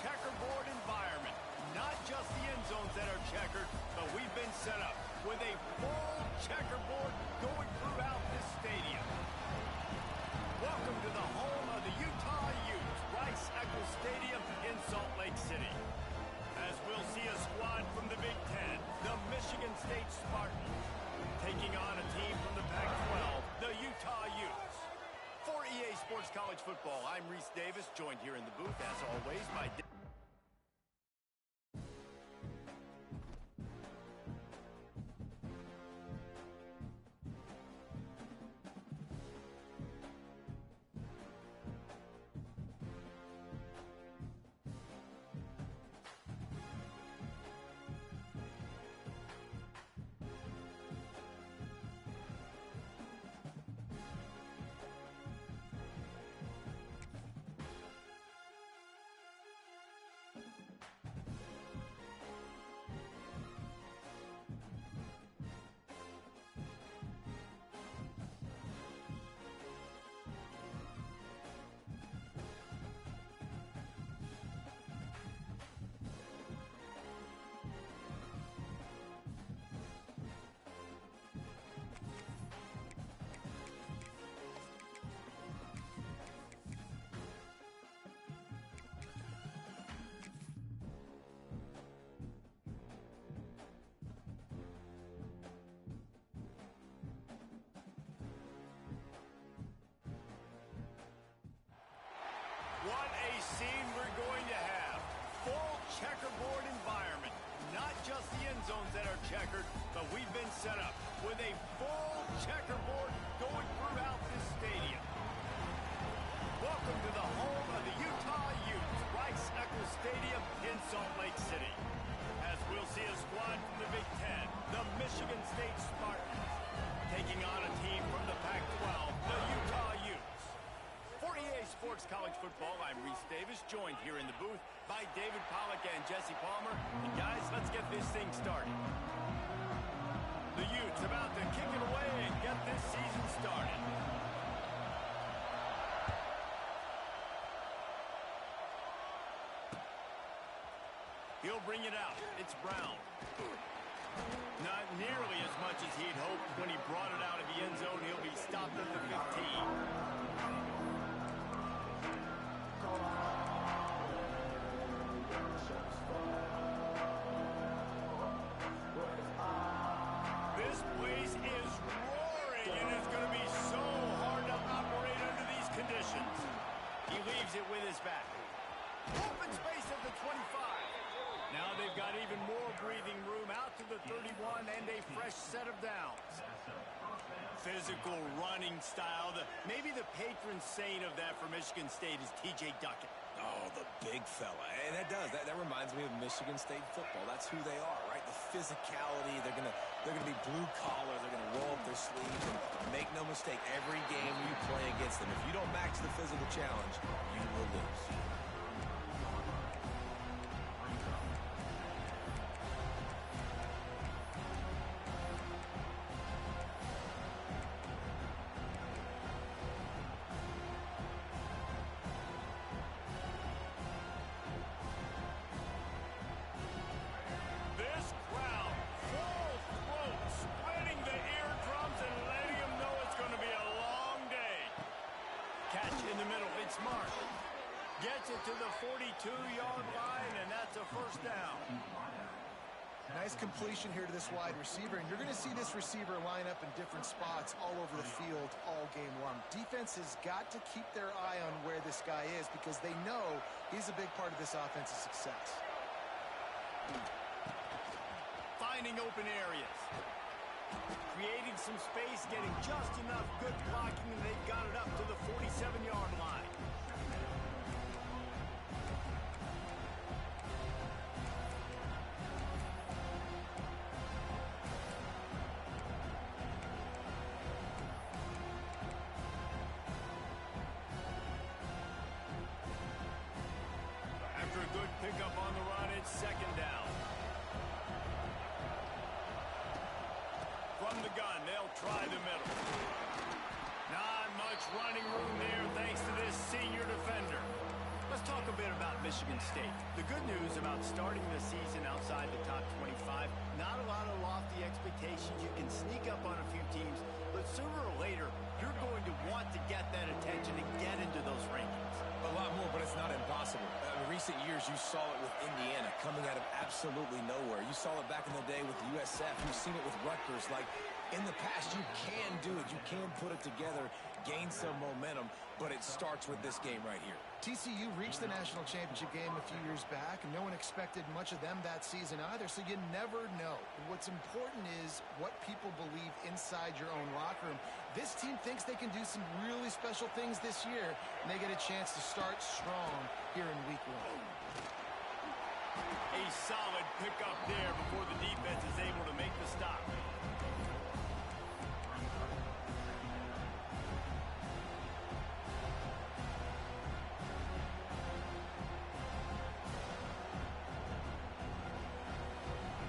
checkerboard environment. Not just the end zones that are checkered, but we've been set up with a full checkerboard going throughout this stadium. Welcome to the home of the Utah Utes, Rice-Eccles Stadium in Salt Lake City. As we'll see a squad from the Big Ten, the Michigan State Spartans, taking on a team from the Pac-12, the Utah Utes. For EA Sports College Football, I'm Reese Davis, joined here in the booth, as always, by... What a scene we're going to have. Full checkerboard environment. Not just the end zones that are checkered, but we've been set up with a full checkerboard going throughout this stadium. Welcome to the home of the Utah Utes, Rice-Eccles Stadium in Salt Lake City. As we'll see a squad from the Big Ten, the Michigan State Spartans, taking on a team from the Pac-12, the Utah Utes. For EA Sports College Football, I'm Reese Davis, joined here in the booth by David Pollack and Jesse Palmer. And guys, let's get this thing started. The Utes about to kick it away and get this season started. He'll bring it out. It's Brown. Not nearly as much as he'd hoped when he brought it out of the end zone. He'll be stopped at the 15. This place is roaring, and it's going to be so hard to operate under these conditions. He leaves it with his back. Open space at the 25. Now they've got even more breathing room out to the 31 and a fresh set of downs. Physical running style. Maybe the patron saint of that for Michigan State is T.J. Duckett. Oh, the big fella. And that reminds me of Michigan State football. That's who they are, right? The physicality. They're gonna be blue collar. They're gonna roll up their sleeves. And make no mistake, every game you play against them, if you don't match the physical challenge, you will lose. Smart gets it to the 42-yard line, and that's a first down. Nice completion here to this wide receiver, and you're going to see this receiver line up in different spots all over the field all game long. Defense has got to keep their eye on where this guy is because they know he's a big part of this offense's success. Finding open areas. Creating some space, getting just enough good blocking, and they've got it up to the 47-yard line. After a good pickup on the run, it's second down. From the gun, they'll try the middle. Not much running room there thanks to this senior defender. Let's talk a bit about Michigan. Michigan State. The good news about starting the season outside the top 25, not a lot of lofty expectations. You can sneak up on a few teams, but sooner or later, you're going to want to get that attention and get into those rankings. A lot more, but it's not impossible. In recent years, you saw it with Indiana coming out of absolutely nowhere. You saw it back in the day with USF. You've seen it with Rutgers. Like, in the past, you can do it. You can put it together, gain some momentum, but it starts with this game right here. TCU reached the national championship game a few years back, and no one expected much of them that season either, so you never know. What's important is what people believe inside your own locker room. This team thinks they can do some really special things this year, and they get a chance to start strong here in week 1. A solid pickup there before the defense is able to make the stop.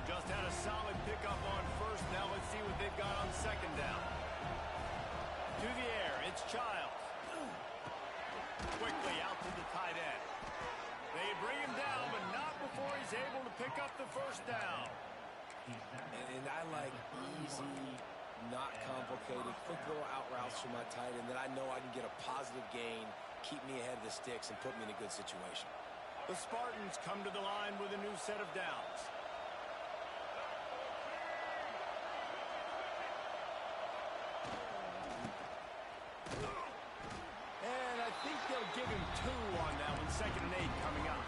Just had a solid pickup on first. Now let's see what they've got on second down. To the air, it's Childs. Quickly out to the tight end. They bring him down, but not before he's able to pick up the first down. And I like easy, not complicated, quick little out routes from my tight end that I know I can get a positive gain, keep me ahead of the sticks, and put me in a good situation. The Spartans come to the line with a new set of downs. And I think they'll give him 2 on that one. 2nd and 8 coming up.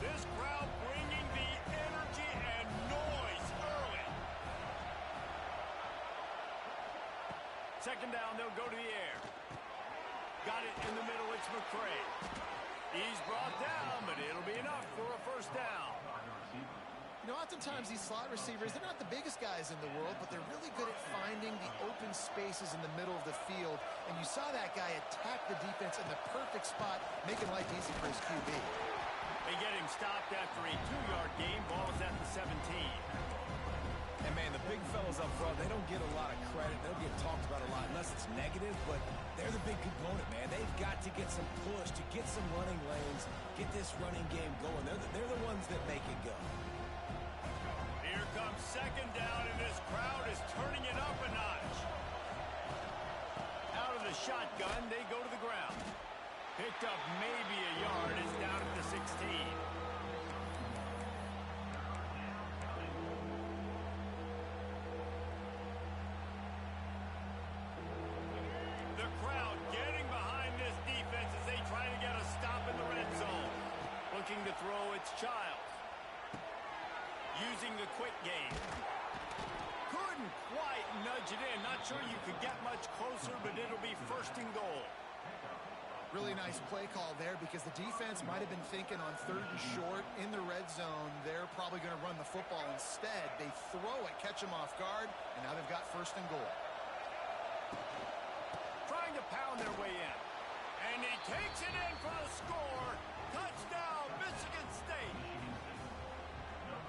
This crowd bringing the energy and noise early. 2nd down, they'll go to the air. Got it in the middle, it's McCray. He's brought down, but it'll be enough for a first down. You know, oftentimes these slot receivers, they're not the biggest guys in the world, but they're really good at finding the open spaces in the middle of the field. And you saw that guy attack the defense in the perfect spot, making life easy for his QB. They get him stopped after a 2-yard gain. Ball is at the 17. And, man, the big fellas up front, they don't get a lot of credit. They don't get talked about a lot unless it's negative, but they're the big component, man. They've got to get some push, to get some running lanes, get this running game going. They're the ones that make it go. Here comes 2nd down, and this crowd is turning it up a notch. Out of the shotgun, they go to the ground. Picked up maybe a yard, is down at the 16. The crowd getting behind this defense as they try to get a stop in the red zone. Looking to throw, it's Childs. Using the quick game. Couldn't quite nudge it in. Not sure you could get much closer, but it'll be 1st and goal. Really nice play call there because the defense might have been thinking on 3rd and short in the red zone. They're probably going to run the football instead. They throw it, catch them off guard, and now they've got 1st and goal. Trying to pound their way in. And he takes it in for the score. Touchdown, Michigan State.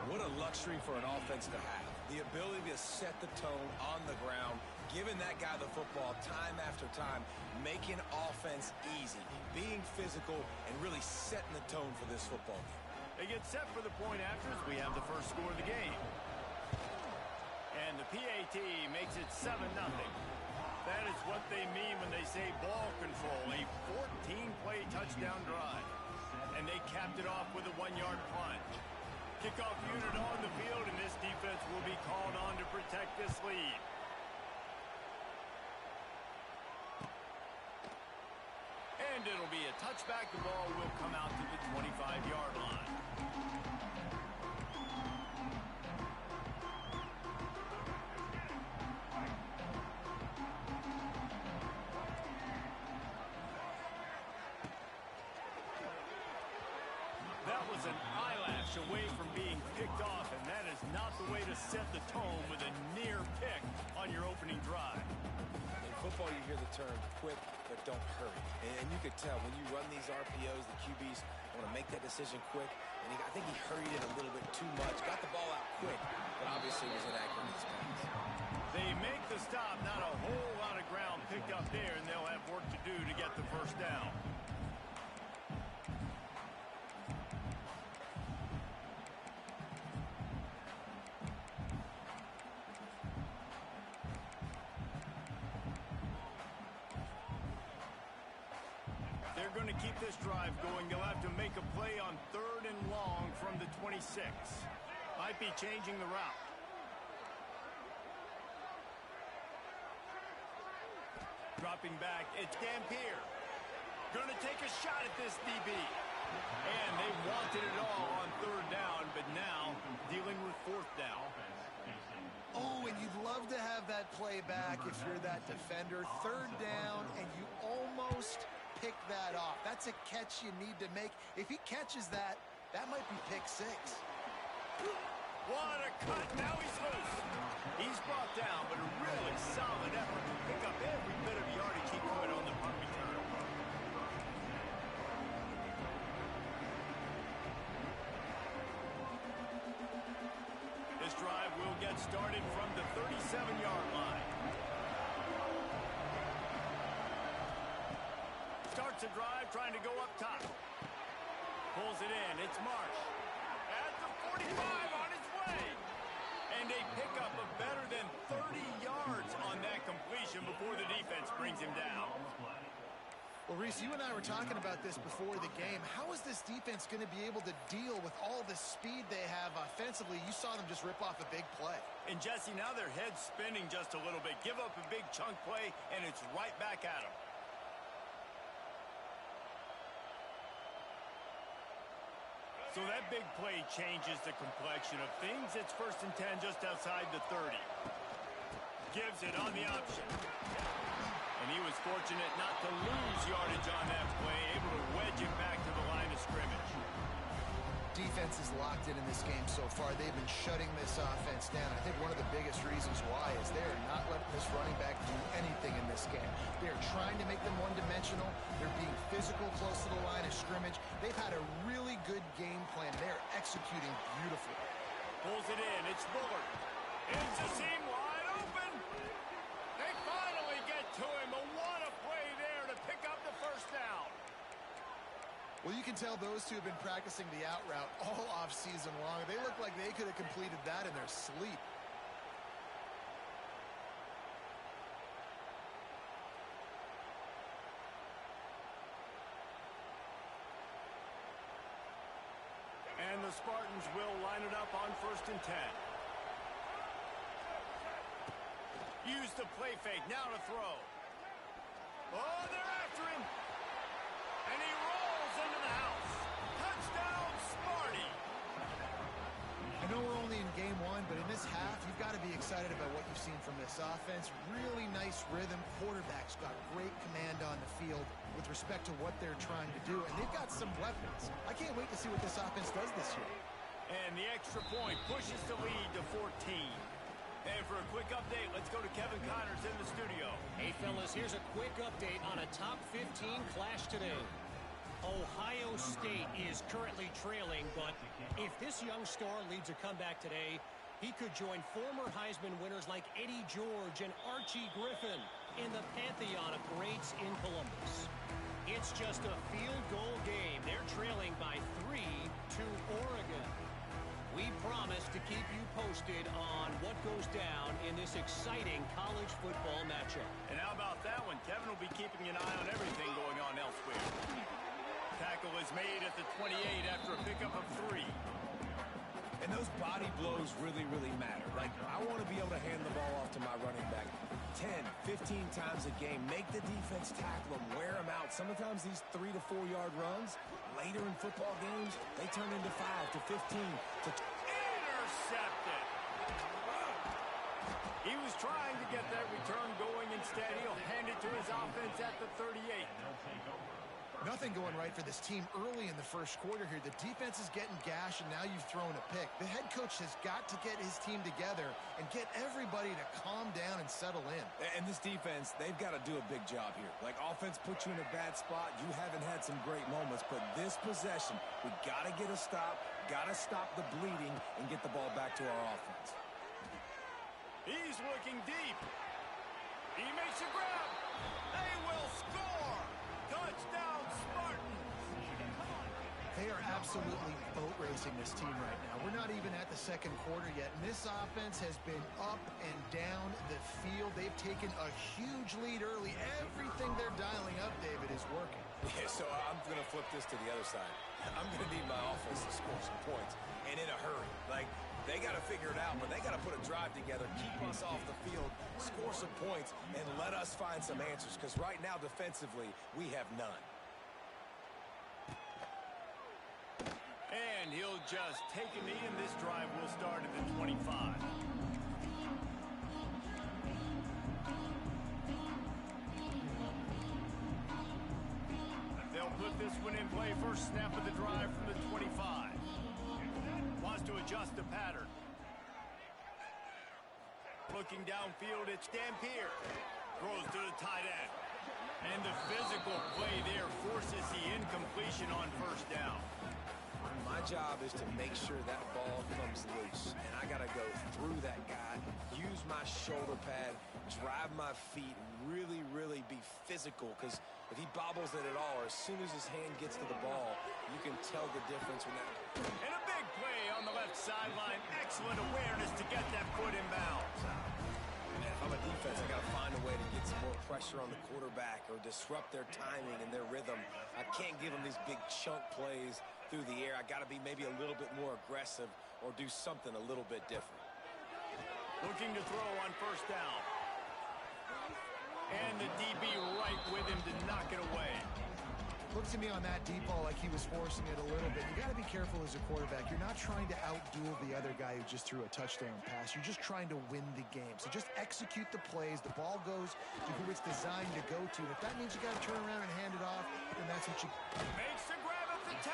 What a luxury for an offense to have. The ability to set the tone on the ground, giving that guy the football time after time, making offense easy, being physical, and really setting the tone for this football game. They get set for the point afters. We have the first score of the game. And the PAT makes it 7-0. That is what they mean when they say ball control. A 14-play touchdown drive. And they capped it off with a 1-yard plunge. Kickoff unit on the field, and this defense will be called on to protect this lead. And it'll be a touchback. The ball will come out to the 25-yard line. That was an eyelash away from being picked off, and that is not the way to set the tone with a near pick on your opening drive. In football, you hear the term quick, but don't hurry. And you could tell when you run these RPOs, the QBs want to make that decision quick. and I think he hurried it a little bit too much. Got the ball out quick, but obviously was inaccurate in his pass. They make the stop. Not a whole lot of ground picked up there, and they'll have work to do to get the first down. They're going to keep this drive going. They'll have to make a play on 3rd and long from the 26. Might be changing the route. Dropping back, it's Dampier. Going to take a shot at this DB. And they wanted it all on 3rd down, but now dealing with 4th down. Oh, and you'd love to have that play back if you're that defender. 3rd down, and you almost pick that off. That's a catch you need to make. If he catches that, that might be pick 6. What a cut. Now he's loose. He's brought down, but a really solid effort to pick up every bit of yardage he could on the punt return. This drive will get started from the 37-yard line. Starts a drive trying to go up top. Pulls it in. It's Marsh. At the 45 on his way. And they pick up a better than 30 yards on that completion before the defense brings him down. Well, Reese, you and I were talking about this before the game. How is this defense going to be able to deal with all the speed they have offensively? You saw them just rip off a big play. And Jesse, now their head's spinning just a little bit. Give up a big chunk play, and it's right back at them. So that big play changes the complexion of things. It's 1st and 10 just outside the 30. Gives it on the option. And he was fortunate not to lose yardage on that play, able to wedge it back to the line of scrimmage. Defense is locked in this game so far. They've been shutting this offense down. I think one of the biggest reasons why is they're not letting this running back do anything in this game. They're trying to make them one-dimensional. They're being physical close to the line of scrimmage. They've had a really good game plan. They're executing beautifully. Pulls it in. It's Bullard. It's a seam wide open. They finally get to him. But what a play there to pick up the first down. Well, you can tell those two have been practicing the out route all off-season long. They look like they could have completed that in their sleep. And the Spartans will line it up on 1st and 10. Use the play fake. Now to throw. Oh, they're after him. And he rolls into the house. Touchdown, Sparty. I know we're only in game 1, but in this half, you've got to be excited about what you've seen from this offense. Really nice rhythm. Quarterback's got great command on the field with respect to what they're trying to do. And they've got some weapons. I can't wait to see what this offense does this year. And the extra point pushes the lead to 14. And for a quick update, let's go to Kevin Connors in the studio. Hey, fellas, here's a quick update on a top 15 clash today. Ohio State is currently trailing, but if this young star leads a comeback today, he could join former Heisman winners like Eddie George and Archie Griffin in the pantheon of greats in Columbus. It's just a field goal game. They're trailing by 3 to Oregon. We promise to keep you posted on what goes down in this exciting college football matchup. And how about that one? Kevin will be keeping an eye on everything going on elsewhere. Tackle is made at the 28 after a pickup of 3. And those body blows really, really matter. Like, I want to be able to hand the ball off to my running back 10, 15 times a game. Make the defense tackle them, wear them out. Sometimes these 3 to 4 yard runs, later in football games, they turn into 5 to 15 to... Intercepted. He was trying to get that return going. Instead, he'll hand it to his offense at the 38. Nothing going right for this team early in the first quarter here. The defense is getting gashed, and now you've thrown a pick. The head coach has got to get his team together and get everybody to calm down and settle in. And this defense, they've got to do a big job here. Like, offense puts you in a bad spot. You haven't had some great moments, but this possession, we got to get a stop, got to stop the bleeding, and get the ball back to our offense. He's looking deep. He makes a grab. They will score. Touchdown, Spartans. They are absolutely boat racing this team right now. We're not even at the second quarter yet, and this offense has been up and down the field. They've taken a huge lead early. Everything they're dialing up, David, is working. Yeah, so I'm going to flip this to the other side. I'm going to need my offense to score some points, and in a hurry. Like, they got to figure it out, but they got to put a drive together, keep us off the field, score some points, and let us find some answers, because right now, defensively, we have none. And he'll just take a knee, and this drive will start at the 25. They'll put this one in play. First snap of the drive from the 25. Wants to adjust the pattern. Looking downfield, it's Dampier. Throws to the tight end. And the physical play there forces the incompletion on first down. My job is to make sure that ball comes loose, and I got to go through that guy, use my shoulder pad, drive my feet, really, really be physical, because if he bobbles it at all, or as soon as his hand gets to the ball, you can tell the difference when that... And a big play on the left sideline. Excellent awareness to get that foot in bounds. If I'm a defense, I got to find a way to get some more pressure on the quarterback or disrupt their timing and their rhythm. I can't give them these big chunk plays through the air. I got to be maybe a little bit more aggressive or do something a little bit different. Looking to throw on first down. And the DB right with him to knock it away. Looks to me on that deep ball like he was forcing it a little bit. You got to be careful as a quarterback. You're not trying to outduel the other guy who just threw a touchdown pass. You're just trying to win the game. So just execute the plays. The ball goes to who it's designed to go to. And if that means you got to turn around and hand it off, then that's what you... Makes the grab at the 10.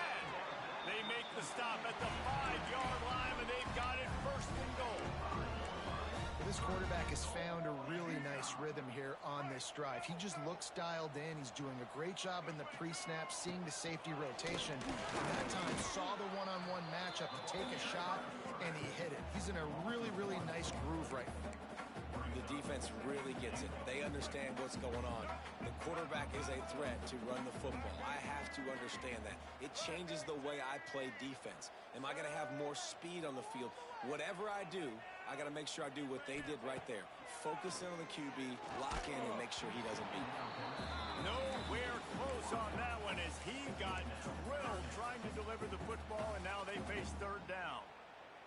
They make the stop at the 5-yard line, and they've got it first and goal. This quarterback has found a really nice rhythm here on this drive. He just looks dialed in. He's doing a great job in the pre-snap, seeing the safety rotation. And that time saw the one-on-one matchup to take a shot, and he hit it. He's in a really, really nice groove right now. The defense really gets it. They understand what's going on. The quarterback is a threat to run the football. I have to understand that. It changes the way I play defense. Am I going to have more speed on the field? Whatever I do, I got to make sure I do what they did right there. Focus in on the QB, lock in, and make sure he doesn't beat me. Nowhere close on that one as he got drilled trying to deliver the football, and now they face third down.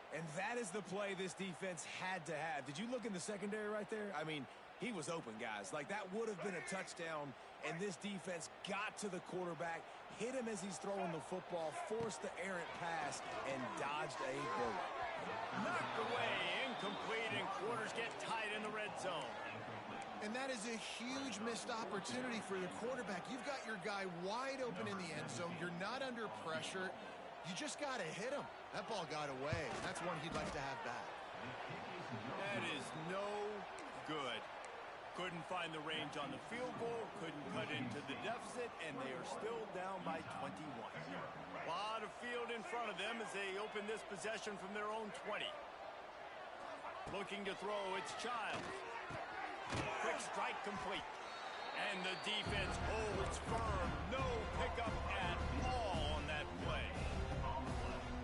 And that is the play this defense had to have. Did you look in the secondary right there? I mean, he was open, guys. Like, that would have been a touchdown, and this defense got to the quarterback, hit him as he's throwing the football, forced the errant pass, and dodged a bullet. Knocked away, incomplete, and quarters get tight in the red zone. And that is a huge missed opportunity for the quarterback. You've got your guy wide open in the end zone. You're not under pressure. You just got to hit him. That ball got away. That's one he'd like to have back. That is no good. Couldn't find the range on the field goal, couldn't cut into the deficit, and they are still down by 21. A lot of field in front of them as they open this possession from their own 20. Looking to throw, it's Childs. Quick strike complete. And the defense holds firm. No pickup at all on that play.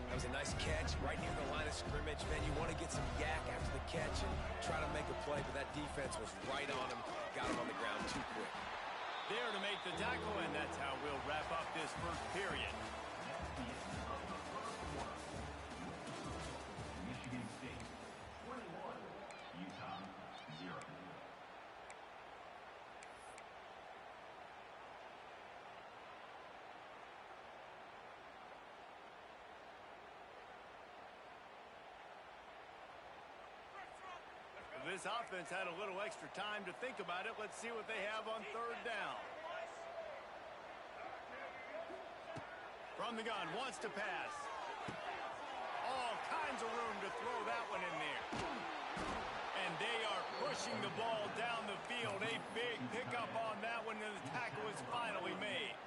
That was a nice catch right near the line of scrimmage. Man, you want to get some yak after the catch and try to make a play, but that defense was right on him. Got him on the ground too quick. There to make the tackle, and that's how we'll wrap up this first period. Michigan State 21, Utah 0. This offense had a little extra time to think about it. Let's see what they have on third down. From the gun, wants to pass. All kinds of room to throw that one in there. And they are pushing the ball down the field. A big pickup on that one, and the tackle is finally made.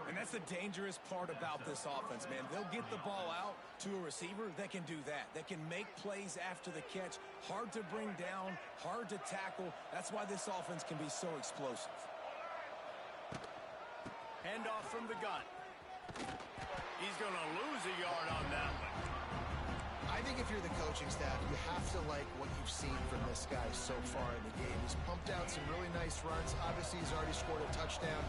And that's the dangerous part about this offense, man. They'll get the ball out to a receiver that can do that. That can make plays after the catch. Hard to bring down, hard to tackle. That's why this offense can be so explosive. Handoff from the gun. He's going to lose a yard on that one. I think if you're the coaching staff, you have to like what you've seen from this guy so far in the game. He's pumped out some really nice runs. Obviously, he's already scored a touchdown.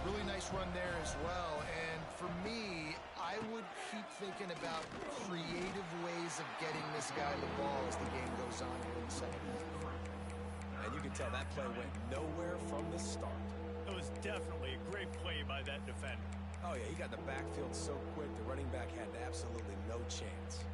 Really nice run there as well. And for me, I would keep thinking about creative ways of getting this guy the ball as the game goes on here in the second half. And you can tell that play went nowhere from the start. It was definitely a great play by that defender. Oh, yeah, he got the backfield so quick, the running back had absolutely no chance.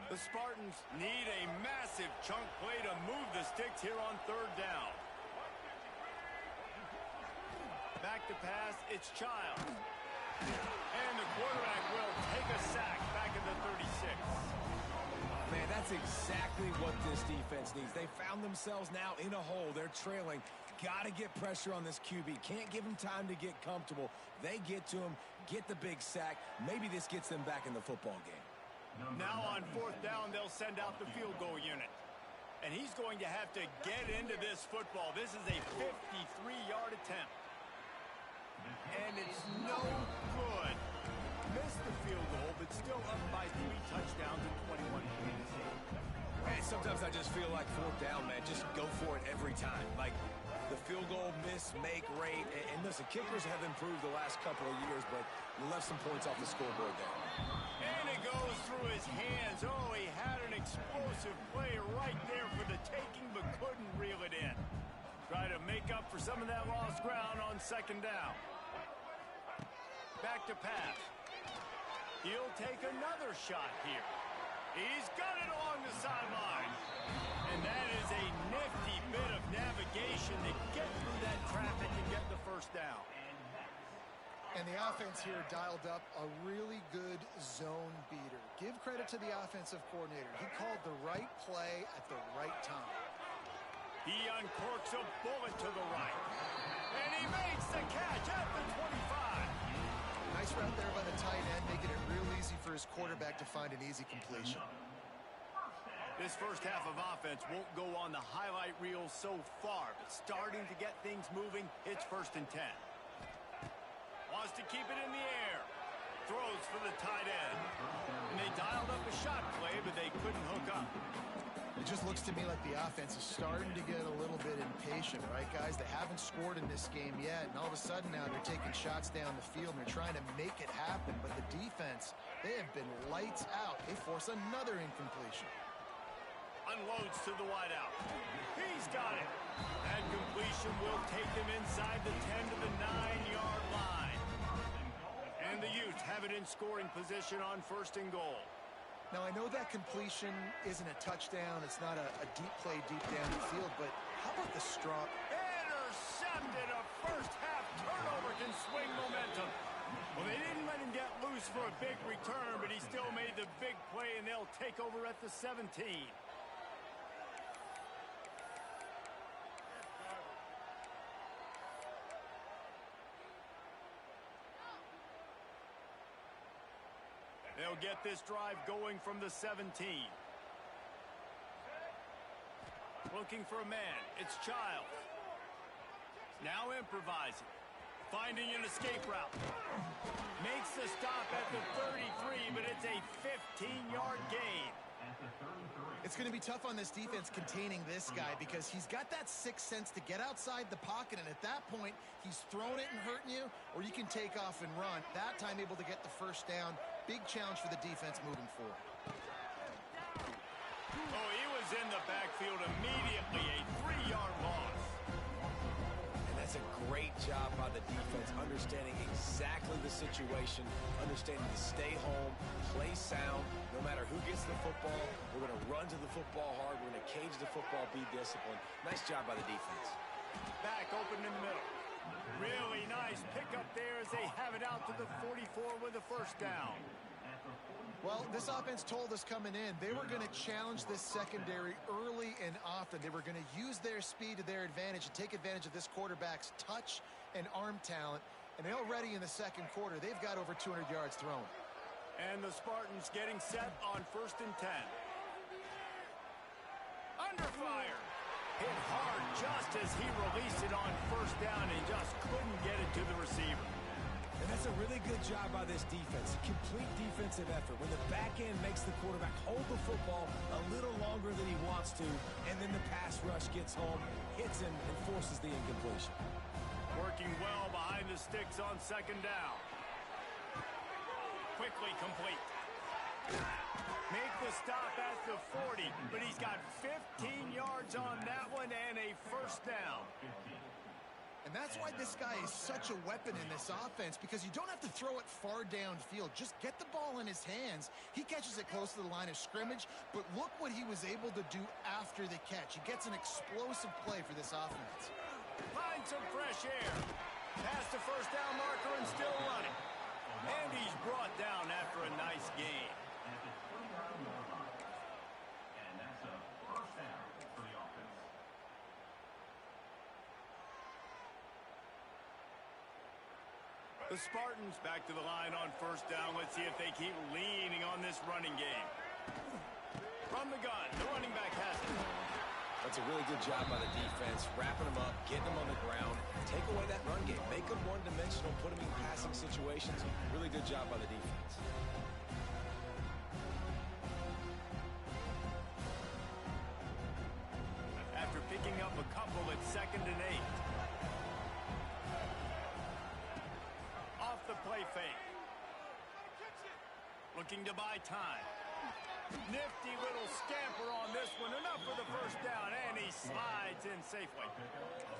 The Spartans need a massive chunk play to move the sticks here on third down. Back to pass, it's Childs. And the quarterback will take a sack back in the 36. Man, that's exactly what this defense needs. They found themselves now in a hole. They're trailing. Got to get pressure on this QB. Can't give him time to get comfortable. They get to him, get the big sack. Maybe this gets them back in the football game. Now on fourth down, they'll send out the field goal unit. And he's going to have to get into this football. This is a 53-yard attempt. And it's no good. Missed the field goal, but still up by 3 touchdowns and 21 points. And sometimes I just feel like fourth down, man. Just go for it every time. Like the field goal miss, make rate. And listen, kickers have improved the last couple of years, but you left some points off the scoreboard there. And it goes through his hands. Oh, he had an explosive play right there for the taking, but couldn't reel it in. Try to make up for some of that lost ground on second down. Back to pass. He'll take another shot here. He's got it along the sideline. And that is a nifty bit of navigation to get through that traffic and get the first down. And the offense here dialed up a really good zone beater. Give credit to the offensive coordinator. He called the right play at the right time. He uncorks a bullet to the right. And he makes the catch at the 25. Nice route there by the tight end, making it real easy for his quarterback to find an easy completion. This first half of offense won't go on the highlight reel so far, but starting to get things moving, it's 1st and 10. Wants to keep it in the air. Throws for the tight end. And they dialed up a shot play, but they couldn't hook up. It just looks to me like the offense is starting to get a little bit impatient, right, guys? They haven't scored in this game yet, and all of a sudden now they're taking shots down the field, and they're trying to make it happen. But the defense, they have been lights out. They force another incompletion. Unloads to the wideout. He's got it. That completion will take them inside the 10 to the 9-yard line. And the Utes have it in scoring position on 1st and goal. Now, I know that completion isn't a touchdown. It's not a deep play deep down the field, but how about the strong... Intercepted. A first-half turnover can swing momentum. Well, they didn't let him get loose for a big return, but he still made the big play, and they'll take over at the 17. They'll get this drive going from the 17. Looking for a man. It's Childs. Now improvising. Finding an escape route. Makes the stop at the 33, but it's a 15-yard gain. It's going to be tough on this defense containing this guy because he's got that sixth sense to get outside the pocket, and at that point, he's throwing it and hurting you, or you can take off and run. That time able to get the first down. Big challenge for the defense moving forward. Oh, he was in the backfield immediately. A 3-yard loss. And that's a great job by the defense, understanding exactly the situation, understanding to stay home, play sound. No matter who gets the football, we're going to run to the football hard. We're going to cage the football, be disciplined. Nice job by the defense. Back open in the middle. Really nice pickup there as they have it out to the 44 with a first down. Well, this offense told us coming in they were going to challenge this secondary early and often. They were going to use their speed to their advantage and take advantage of this quarterback's touch and arm talent. And already in the second quarter, they've got over 200 yards thrown. And the Spartans getting set on 1st and 10. Under fire. Hit hard just as he released it on 1st down and just couldn't get it to the receiver. And that's a really good job by this defense. Complete defensive effort. When the back end makes the quarterback hold the football a little longer than he wants to, and then the pass rush gets home, hits him, and forces the incompletion. Working well behind the sticks on 2nd down. Quickly complete. Make the stop at the 40, but he's got 15 yards on that one and a first down. And that's why this guy is such a weapon in this offense, because you don't have to throw it far downfield. Just get the ball in his hands. He catches it close to the line of scrimmage, but look what he was able to do after the catch. He gets an explosive play for this offense. Find some fresh air. Past the first down marker and still running. And he's brought down after a nice gain. And that's a first down for the offense. The Spartans back to the line on 1st down. Let's see if they keep leaning on this running game. From the gun, the running back has it. That's a really good job by the defense, wrapping them up, getting them on the ground, take away that run game, make them one-dimensional, put them in passing situations. Really good job by the defense. After picking up a couple at 2nd and 8. Off the play fake. Looking to buy time. Nifty little scamper on this one. Enough for the first down, and he slides in safely.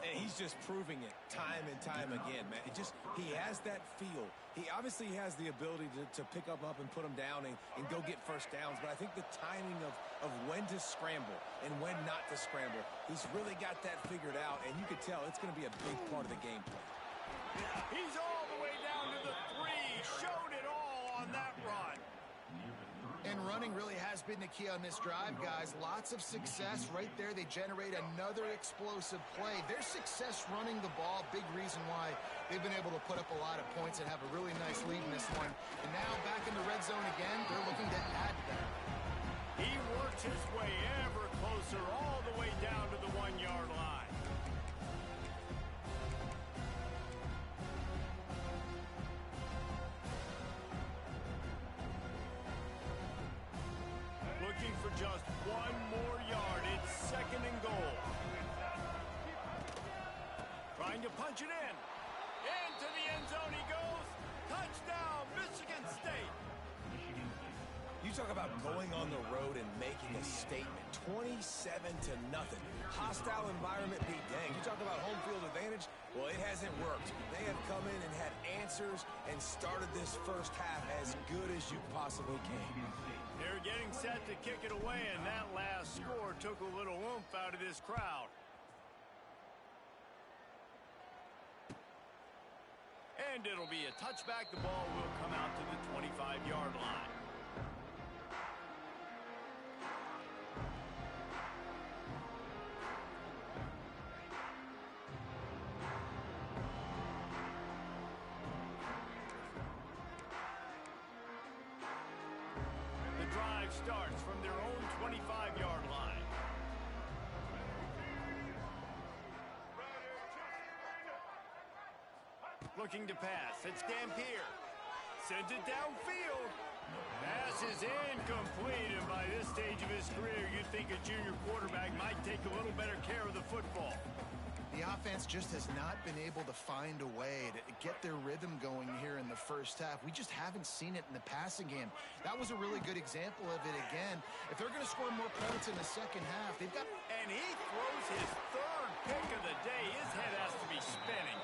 And he's just proving it time and time again, man. He has that feel. He obviously has the ability to pick up and put them down and go get first downs, but I think the timing of when to scramble and when not to scramble, he's really got that figured out, and you can tell it's going to be a big part of the game plan. He's all the way down to the 3. Showed it all on that run. And running really has been the key on this drive, guys. Lots of success right there. They generate another explosive play. Their success running the ball, big reason why they've been able to put up a lot of points and have a really nice lead in this one. And now back in the red zone again, they're looking to add to that. He works his way ever closer all the way down to the 1-yard line. Looking for just 1 more yard. It's 2nd and goal. Trying to punch it in. Into the end zone he goes. Touchdown, Michigan State. You talk about going on the road and making a statement. 27-0. Hostile environment be dang. You talk about home field advantage. Well, it hasn't worked. They have come in and had answers and started this first half as good as you possibly can. They're getting set to kick it away, and that last score took a little oomph out of this crowd. And it'll be a touchback. The ball will come out to the 25-yard line. The drive starts from their own 25-yard line. Looking to pass. It's Dampier. Sends it downfield. Pass is incomplete, and by this stage of his career, you'd think a junior quarterback might take a little better care of the football. The offense just has not been able to find a way to get their rhythm going here in the first half. We just haven't seen it in the passing game. That was a really good example of it again. If they're going to score more points in the second half, they've got... And he throws his 3rd pick of the day. His head has to be spinning.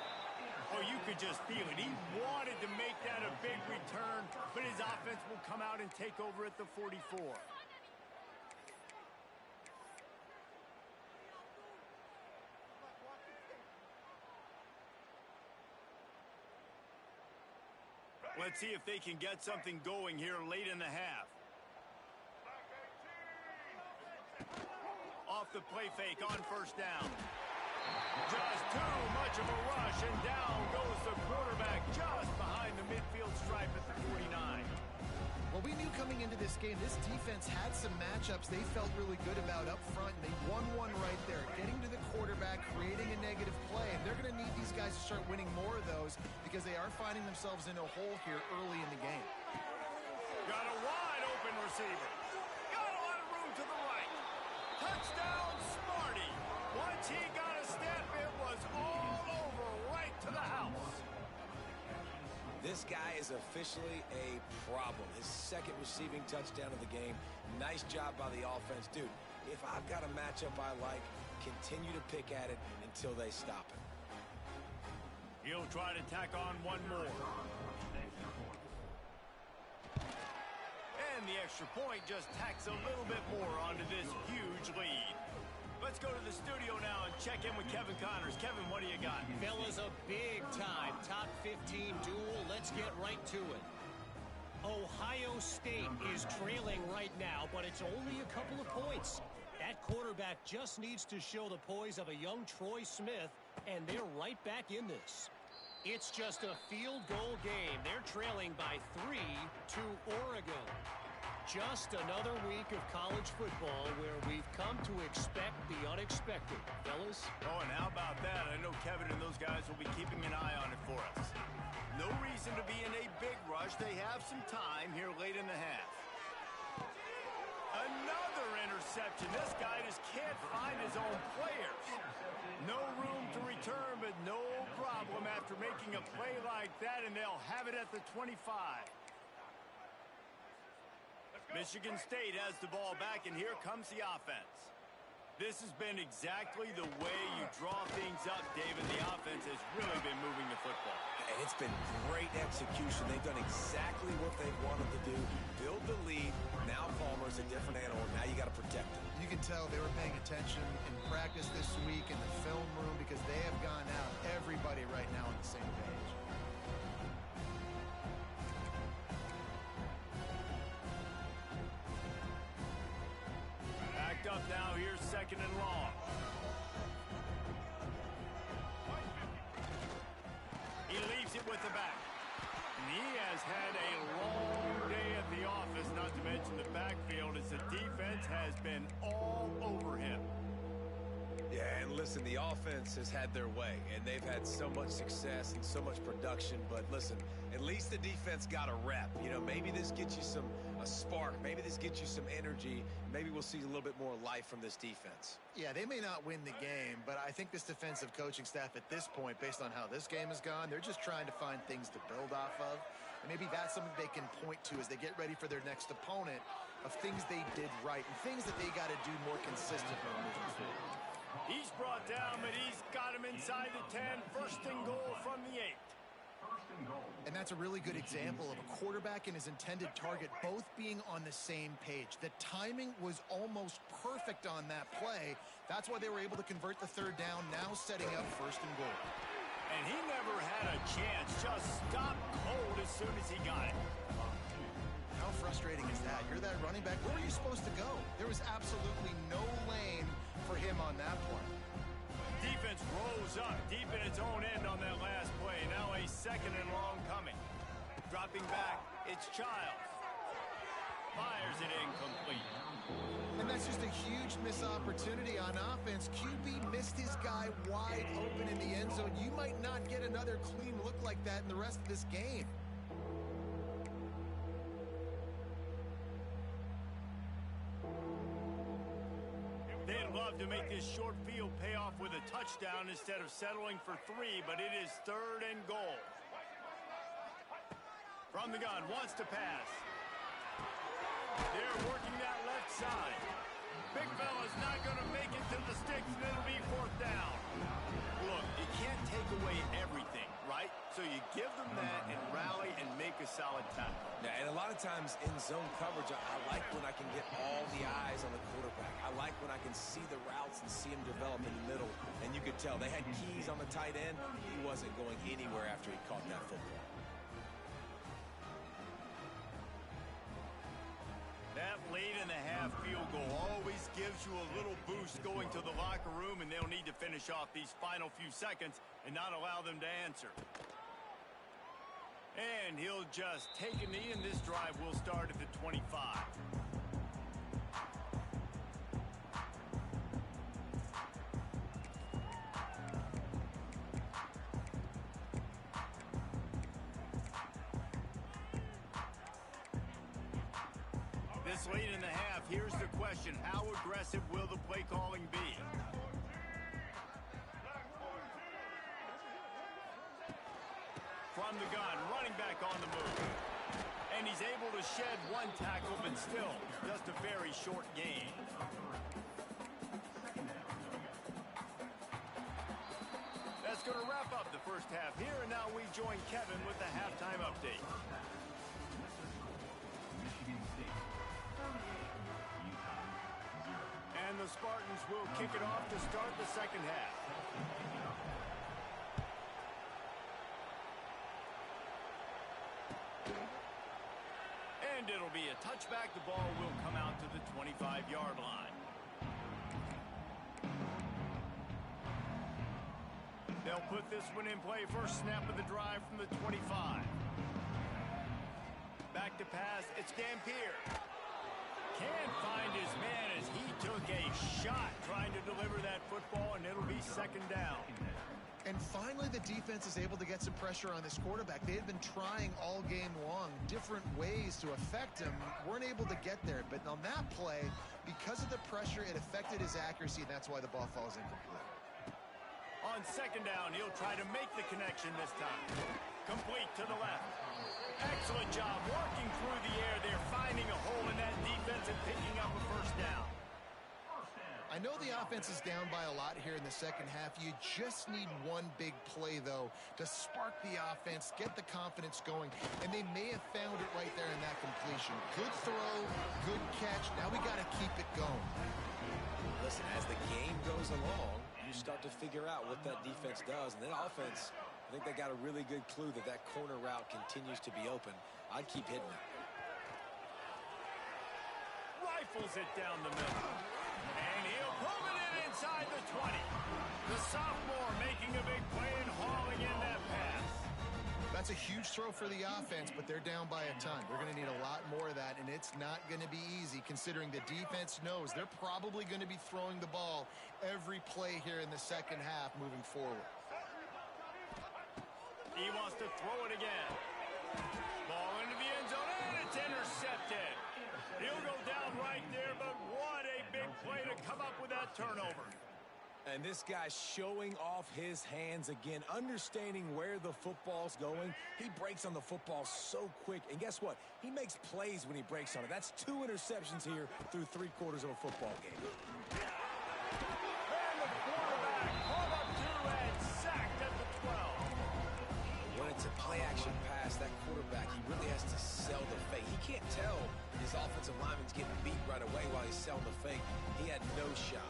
Oh, you could just feel it. He wanted to make that a big return, but his offense will come out and take over at the 44. Let's see if they can get something going here late in the half. Off the play fake on first down. Just too much of a rush, and down goes the quarterback just behind the midfield stripe at the 49. Well, we knew coming into this game, this defense had some matchups they felt really good about up front, and they won one right there, getting to the quarterback, creating a negative play, and they're going to need these guys to start winning more of those because they are finding themselves in a hole here early in the game. Got a wide open receiver. Got a lot of room to the right. Touchdown, Smarty. Once he got a step, it was all over right to the house. This guy is officially a problem. His second receiving touchdown of the game. Nice job by the offense. Dude, if I've got a matchup I like, continue to pick at it until they stop him. He'll try to tack on one more. And the extra point just tacks a little bit more onto this huge lead. Let's go to the studio now and check in with Kevin Connors. Kevin, what do you got? Fellas, a big-time top 15 duel. Let's get right to it. Ohio State is trailing right now, but it's only a couple of points. That quarterback just needs to show the poise of a young Troy Smith, and they're right back in this. It's just a field goal game. They're trailing by 3 to Oregon. Just another week of college football where we've come to expect the unexpected. Fellas? Oh, and how about that? I know Kevin and those guys will be keeping an eye on it for us. No reason to be in a big rush. They have some time here late in the half. Another interception. This guy just can't find his own players. No room to return, but no problem after making a play like that, and they'll have it at the 25. Michigan State has the ball back, and here comes the offense. This has been exactly the way you draw things up, David. The offense has really been moving the football. And it's been great execution. They've done exactly what they wanted to do. Build the lead. Now Palmer's a different animal. Now you got to protect him. You can tell they were paying attention in practice this week in the film room because they have gone out, everybody right now on the same page. Backed up now, here's second and long. He leaves it with the back. And he has had a long day at the office, not to mention the backfield, as the defense has been all over him. Yeah, and listen, the offense has had their way, and they've had so much success and so much production. But listen, at least the defense got a rep. You know, maybe this gets you a spark. Maybe this gets you some energy. Maybe we'll see a little bit more life from this defense. Yeah, they may not win the game, but I think this defensive coaching staff at this point, based on how this game has gone, they're just trying to find things to build off of. And maybe that's something they can point to as they get ready for their next opponent, of things they did right and things that they got to do more consistently moving forward. He's brought down, but he's got him inside the 10. First and goal from the 8. And that's a really good example of a quarterback and his intended target both being on the same page. The timing was almost perfect on that play. That's why they were able to convert the third down, now setting up first and goal. And he never had a chance. Just stopped cold as soon as he got it. How frustrating is that? You're that running back. Where were you supposed to go? There was absolutely no lane for him on that play. Defense rose up deep in its own end on that last play. Now a second and long coming. Dropping back, it's Childs. Fires it incomplete. And that's just a huge missed opportunity on offense. QB missed his guy wide open in the end zone. You might not get another clean look like that in the rest of this game. They'd love to make this short field pay off with a touchdown instead of settling for 3, but it is third and goal. From the gun, wants to pass. They're working that left side. Big fella's not going to make it to the sticks, and it'll be fourth down. Look, you can't take away everything, right? So you give them that and rally and make a solid tackle. Yeah, and a lot of times in zone coverage, I like when I can get all the eyes on the quarterback. I like when I can see the routes and see him develop in the middle. And you could tell they had keys on the tight end. He wasn't going anywhere after he caught that football. half field goal always gives you a little boost going to the locker room, and they'll need to finish off these final few seconds and not allow them to answer. And he'll just take a knee, and this drive will start at the 25. This late in the half, here's the question: how aggressive will the play calling be? From the gun, running back on the move. And he's able to shed one tackle, but still just a very short gain. That's going to wrap up the first half here, and now we join Kevin with the halftime update. Michigan State 38, Utah 0. And the Spartans will kick it off to start the second half. And it'll be a touchback. The ball will come out to the 25-yard line. They'll put this one in play. First snap of the drive from the 25. Back to pass. It's Dampier. Can't find his man as he took a shot trying to deliver that football, and it'll be second down. And finally, the defense is able to get some pressure on this quarterback. They had been trying all game long different ways to affect him. Weren't able to get there. But on that play, because of the pressure, it affected his accuracy, and that's why the ball falls incomplete. On second down, he'll try to make the connection this time. Complete to the left. Excellent job working through the air there, finding a hole in that defense and picking up a first down. I know the offense is down by a lot here in the second half. You just need one big play, though, to spark the offense, get the confidence going, and they may have found it right there in that completion. Good throw, good catch. Now we got to keep it going. Listen, as the game goes along, you start to figure out what that defense does. And then offense, I think they got a really good clue that that corner route continues to be open. I'd keep hitting it. Rifles it down the middle. And he'll move it in inside the 20. The sophomore making a big play and hauling in that pass. That's a huge throw for the offense, but they're down by a ton. They're going to need a lot more of that, and it's not going to be easy considering the defense knows they're probably going to be throwing the ball every play here in the second half moving forward. He wants to throw it again. Ball into the end zone, and it's intercepted. He'll go down right there, but what a big play to come up with that turnover. And this guy's showing off his hands again, understanding where the football's going. He breaks on the football so quick. And guess what? He makes plays when he breaks on it. That's 2 interceptions here through 3/4 of a football game. And the quarterback pulled up 2 and sacked at the 12. When it's a play-action pass, that quarterback, he really has to sell the fake. He can't tell his offensive lineman's getting beat right away while he's selling the fake. He had no shot.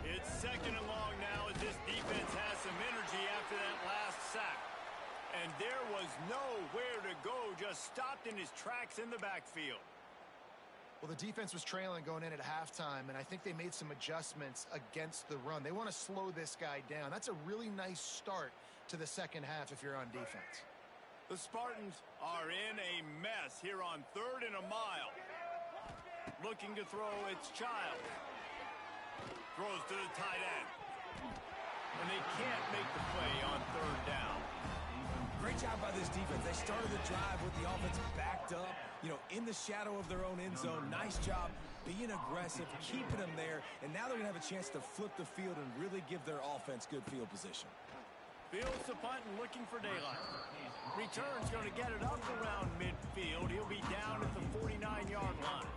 It's second and long now as this defense has some energy after that last sack. And there was nowhere to go, just stopped in his tracks in the backfield. Well, the defense was trailing going in at halftime, and I think they made some adjustments against the run. They want to slow this guy down. That's a really nice start to the second half if you're on defense. The Spartans are in a mess here on 3rd and a mile. Looking to throw, it's Child. Throws to the tight end. And they can't make the play on 3rd down. Great job by this defense. They started the drive with the offense backed up, in the shadow of their own end zone. Nice job being aggressive, keeping them there, and now they're going to have a chance to flip the field and really give their offense good field position. Fields to punt and looking for daylight. Return's going to get it up around midfield. He'll be down at the 49-yard line.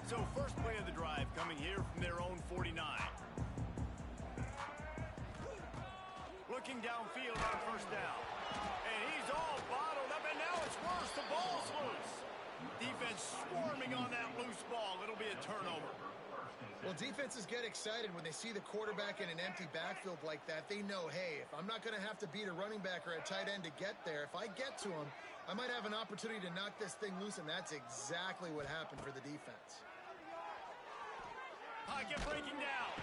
So first play of the drive coming here from their own 49. Looking downfield on first down. And he's all bottled up, and now it's worse. The ball's loose. Defense swarming on that loose ball. It'll be a turnover. Well, defenses get excited when they see the quarterback in an empty backfield like that. They know, hey, if I'm not going to have to beat a running back or a tight end to get there, if I get to him, I might have an opportunity to knock this thing loose, and that's exactly what happened for the defense. Pocket breaking down.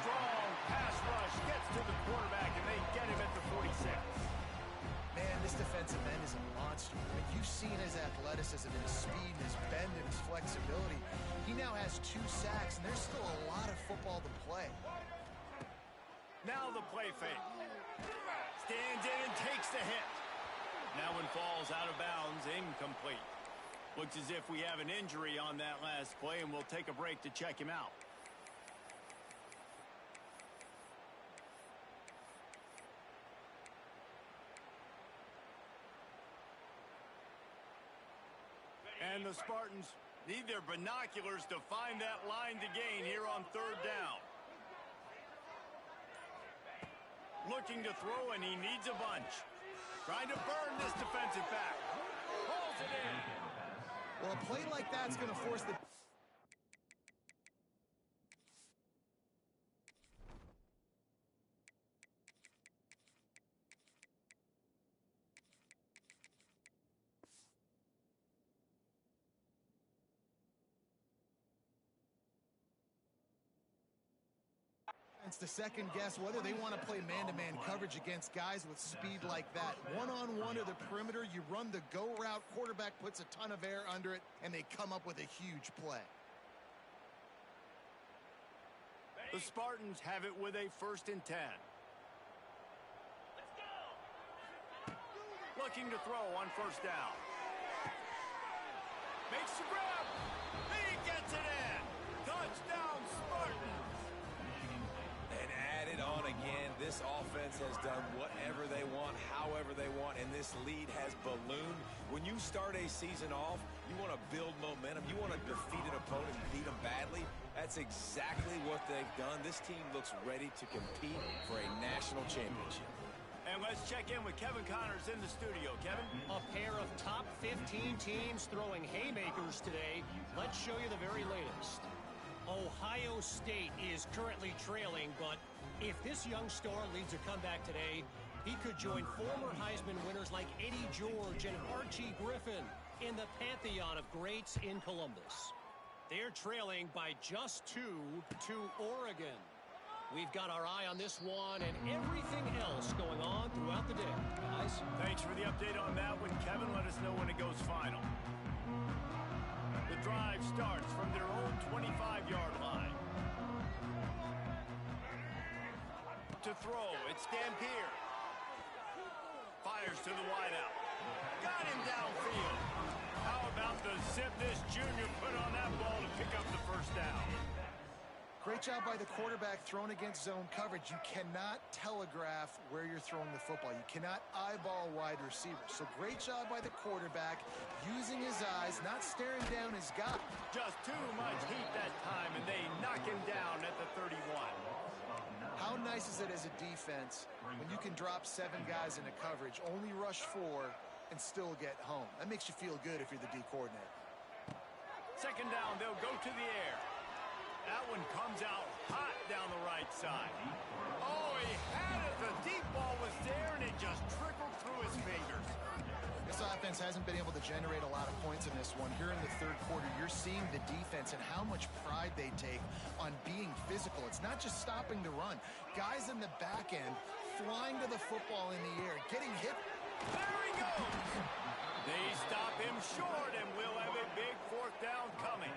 Strong pass rush gets to the quarterback, and they get him at the 46. Man, this defensive end is a monster. I mean, you've seen his athleticism and his speed and his bend and his flexibility. He now has 2 sacks, and there's still a lot of football to play. Now the play fake. Stands in and takes the hit. That one falls out of bounds, incomplete. Looks as if we have an injury on that last play, and we'll take a break to check him out. And the Spartans need their binoculars to find that line to gain here on 3rd down. Looking to throw, and he needs a bunch. Trying to burn this defensive back. Pulls it in. Well, a play like that's going to force the... It's to second guess whether they want to play man-to-man coverage against guys with speed like that. One-on-one to the perimeter, you run the go route, quarterback puts a ton of air under it, and they come up with a huge play. The Spartans have it with a 1st and 10. Looking to throw on 1st down. Makes the grab. He gets it in. Touchdown, Spartans. And add it on again. This offense has done whatever they want, however they want, and this lead has ballooned. When you start a season off, you want to build momentum. You want to defeat an opponent and beat them badly. That's exactly what they've done. This team looks ready to compete for a national championship. And let's check in with Kevin Connors in the studio. Kevin? A pair of top 15 teams throwing haymakers today. Let's show you the very latest. Ohio State is currently trailing, but if this young star leads a comeback today, he could join former Heisman winners like Eddie George and Archie Griffin in the pantheon of greats in Columbus. They're trailing by just 2 to Oregon. We've got our eye on this one and everything else going on throughout the day. Guys? Thanks for the update on that one, Kevin. Let us know when it goes final. The drive starts from their own 25-yard line. To throw, it's Dampier. Fires to the wideout. Got him downfield. How about the zip this junior put on that ball to pick up the 1st down? Great job by the quarterback thrown against zone coverage. You cannot telegraph where you're throwing the football. You cannot eyeball wide receivers. So great job by the quarterback using his eyes, not staring down his guy. Just too much heat that time, and they knock him down at the 31. How nice is it as a defense when you can drop 7 guys into coverage, only rush 4, and still get home? That makes you feel good if you're the D coordinator. 2nd down, they'll go to the air. That one comes out hot down the right side. Oh, he had it. The deep ball was there, and it just trickled through his fingers. This offense hasn't been able to generate a lot of points in this one. Here in the 3rd quarter, you're seeing the defense and how much pride they take on being physical. It's not just stopping the run. Guys in the back end flying to the football in the air, getting hit. There he goes. They stop him short, and we'll have a big 4th down coming.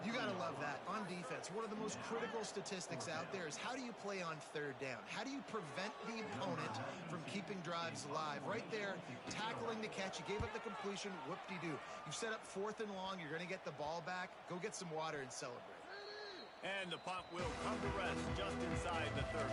You got to love that. On defense, one of the most critical statistics out there is how do you play on 3rd down? How do you prevent the opponent from keeping drives alive? Right there, tackling the catch. You gave up the completion. Whoop-de-doo. You set up 4th and long. You're going to get the ball back. Go get some water and celebrate. And the punt will come to rest just inside the 30.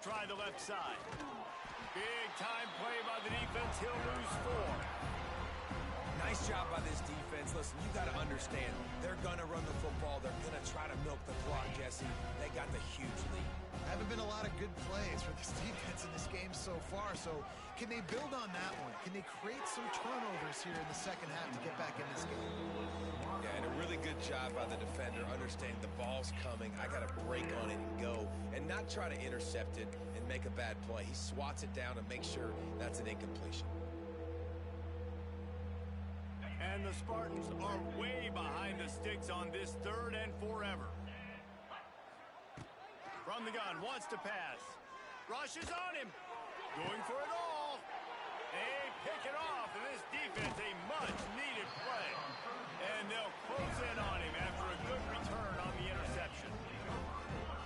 Try the left side. Big time play by the D offense, he'll lose 4. Nice job by this defense. Listen, you got to understand, they're going to run the football. They're going to try to milk the clock, Jesse. They got the huge lead. Haven't been a lot of good plays for this defense in this game so far, so can they build on that one? Can they create some turnovers here in the second half to get back in this game? Yeah, and a really good job by the defender, understanding the ball's coming. I got to break on it and go, and not try to intercept it and make a bad play. He swats it down and makes sure that's an incompletion. And the Spartans are way behind the sticks on this 3rd and forever. From the gun, wants to pass. Rushes on him. Going for it all. They pick it off, and this defense, a much-needed play. And they'll close in on him after a good return on the interception.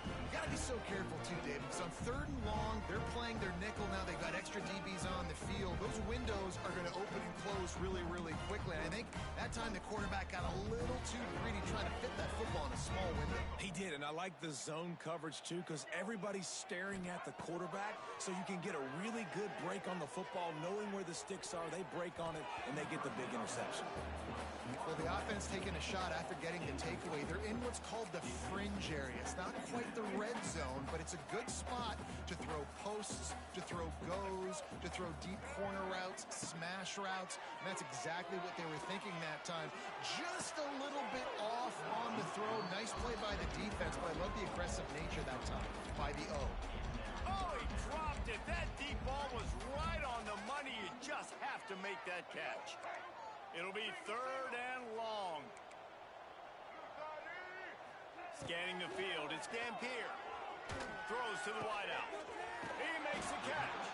You got to be so careful, too, Dave, because on 3rd and long, they're playing their nickel now. They've got extra DBs on the field. Those windows are going to open and close really, really quickly. And I think that time the quarterback got a little too greedy trying to fit that football in a small window. He did, and I like the zone coverage, too, because everybody's staring at the quarterback, so you can get a really good break on the football, knowing where the sticks are. They break on it, and they get the big interception. Well, the offense taking a shot after getting the takeaway. They're in what's called the fringe area. It's not quite the red zone, but it's a good spot to throw posts, to throw goes, to throw deep corner routes, smash routes. And that's exactly what they were thinking that time. Just a little bit off on the throw. Nice play by the defense, but I love the aggressive nature that time by the O. Oh, he dropped it. That deep ball was right on the money. You just have to make that catch. It'll be 3rd and long. Scanning the field, it's Dampier. Throws to the wideout. He makes the catch.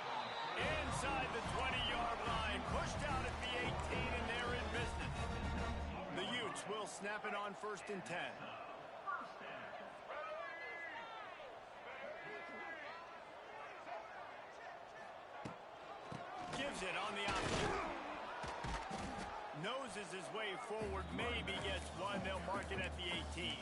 Inside the 20-yard line. Pushed out at the 18, and they're in business. The Utes will snap it on 1st and 10. Gives it on the option. Noses his way forward, maybe gets one. They'll mark it at the 18.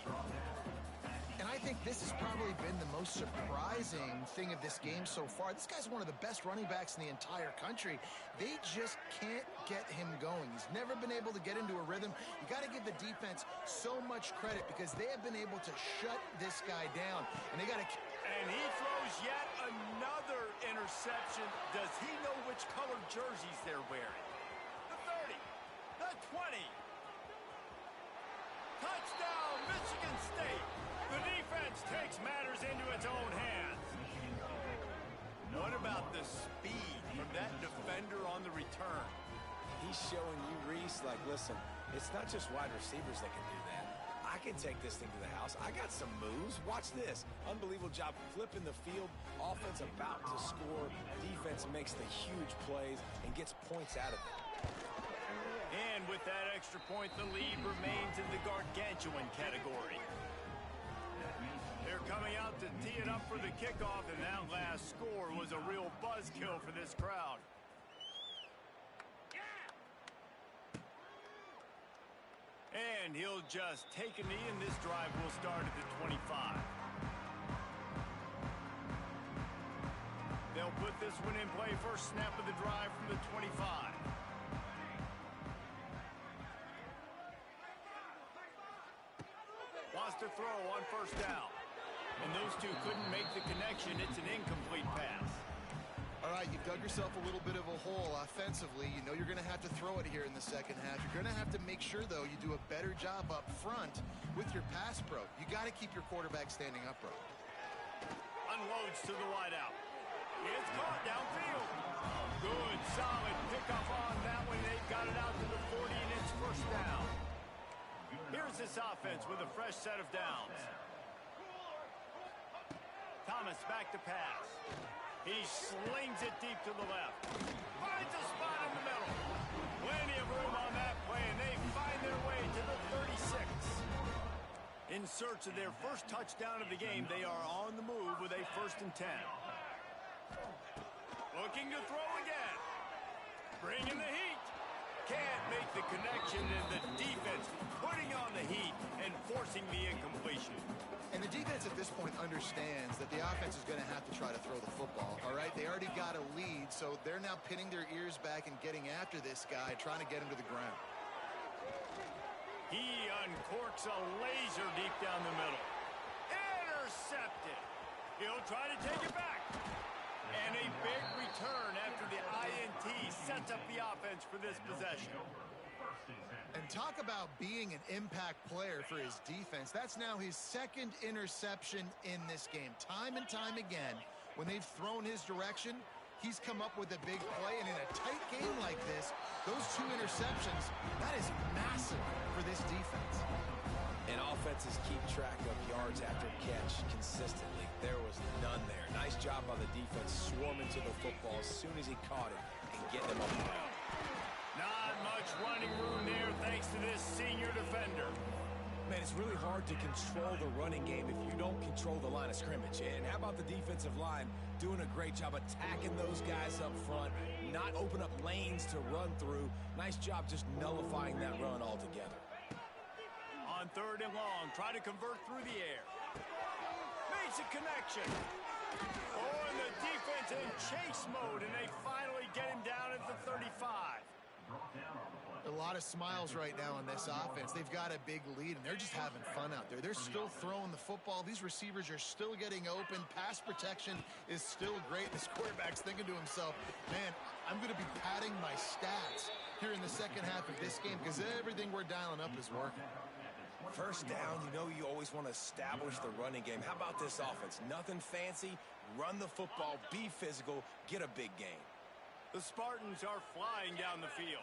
And I think this has probably been the most surprising thing of this game so far. This guy's one of the best running backs in the entire country. They just can't get him going. He's never been able to get into a rhythm. You got to give the defense so much credit because they have been able to shut this guy down. And they got to... And he throws yet another interception. Does he know which colored jerseys they're wearing? The 30, the 20. Touchdown, Michigan State. The defense takes matters into its own hands. What about the speed from that defender on the return? He's showing you, Reese, like, listen, it's not just wide receivers that can do that. I can take this thing to the house. I got some moves. Watch this. Unbelievable job flipping the field. Offense about to score. Defense makes the huge plays and gets points out of it. And with that extra point, the lead remains in the gargantuan category. They're coming out to tee it up for the kickoff, and that last score was a real buzzkill for this crowd. And he'll just take a knee, and this drive will start at the 25. They'll put this one in play. First snap of the drive from the 25. Wants to throw on first down. And those two couldn't make the connection. It's an incomplete pass. All right, you've dug yourself a little bit of a hole offensively. You know you're going to have to throw it here in the second half. You're going to have to make sure, though, you do a better job up front with your pass pro. You got to keep your quarterback standing upright. Unloads to the wideout. It's caught downfield. Good, solid pickup on that one. They've got it out to the 40, and it's first down. Here's this offense with a fresh set of downs. Thomas back to pass. He slings it deep to the left. Finds a spot in the middle. Plenty of room on that play, and they find their way to the 36. In search of their first touchdown of the game, they are on the move with a 1st and 10. Looking to throw again. Bringing the heat. can't make the connection, and the defense putting on the heat and forcing the incompletion. And the defense at this point understands that the offense is going to have to try to throw the football, all right? They already got a lead, so they're now pinning their ears back and getting after this guy, trying to get him to the ground. He uncorks a laser deep down the middle. Intercepted. He'll try to take it back. And a big return after the INT sets up the offense for this possession. And talk about being an impact player for his defense. That's now his second interception in this game. Time and time again, when they've thrown his direction, he's come up with a big play. And in a tight game like this, those 2 interceptions, that is massive for this defense. And offenses keep track of yards after catch consistently. There was none there. Nice job by the defense swarming to the football as soon as he caught it and getting him up the ground. Not much running room there thanks to this senior defender. Man, it's really hard to control the running game if you don't control the line of scrimmage. And how about the defensive line doing a great job attacking those guys up front, not open up lanes to run through. Nice job just nullifying that run altogether. On 3rd and long, try to convert through the air. Makes a connection. Oh, and the defense in chase mode, and they finally get him down at the 35. A lot of smiles right now on this offense. They've got a big lead, and they're just having fun out there. They're still throwing the football. These receivers are still getting open. Pass protection is still great. This quarterback's thinking to himself, man, I'm going to be padding my stats here in the second half of this game because everything we're dialing up is working. First down, you know you always want to establish the running game. How about this offense? Nothing fancy. Run the football, be physical, get a big gain. The Spartans are flying down the field.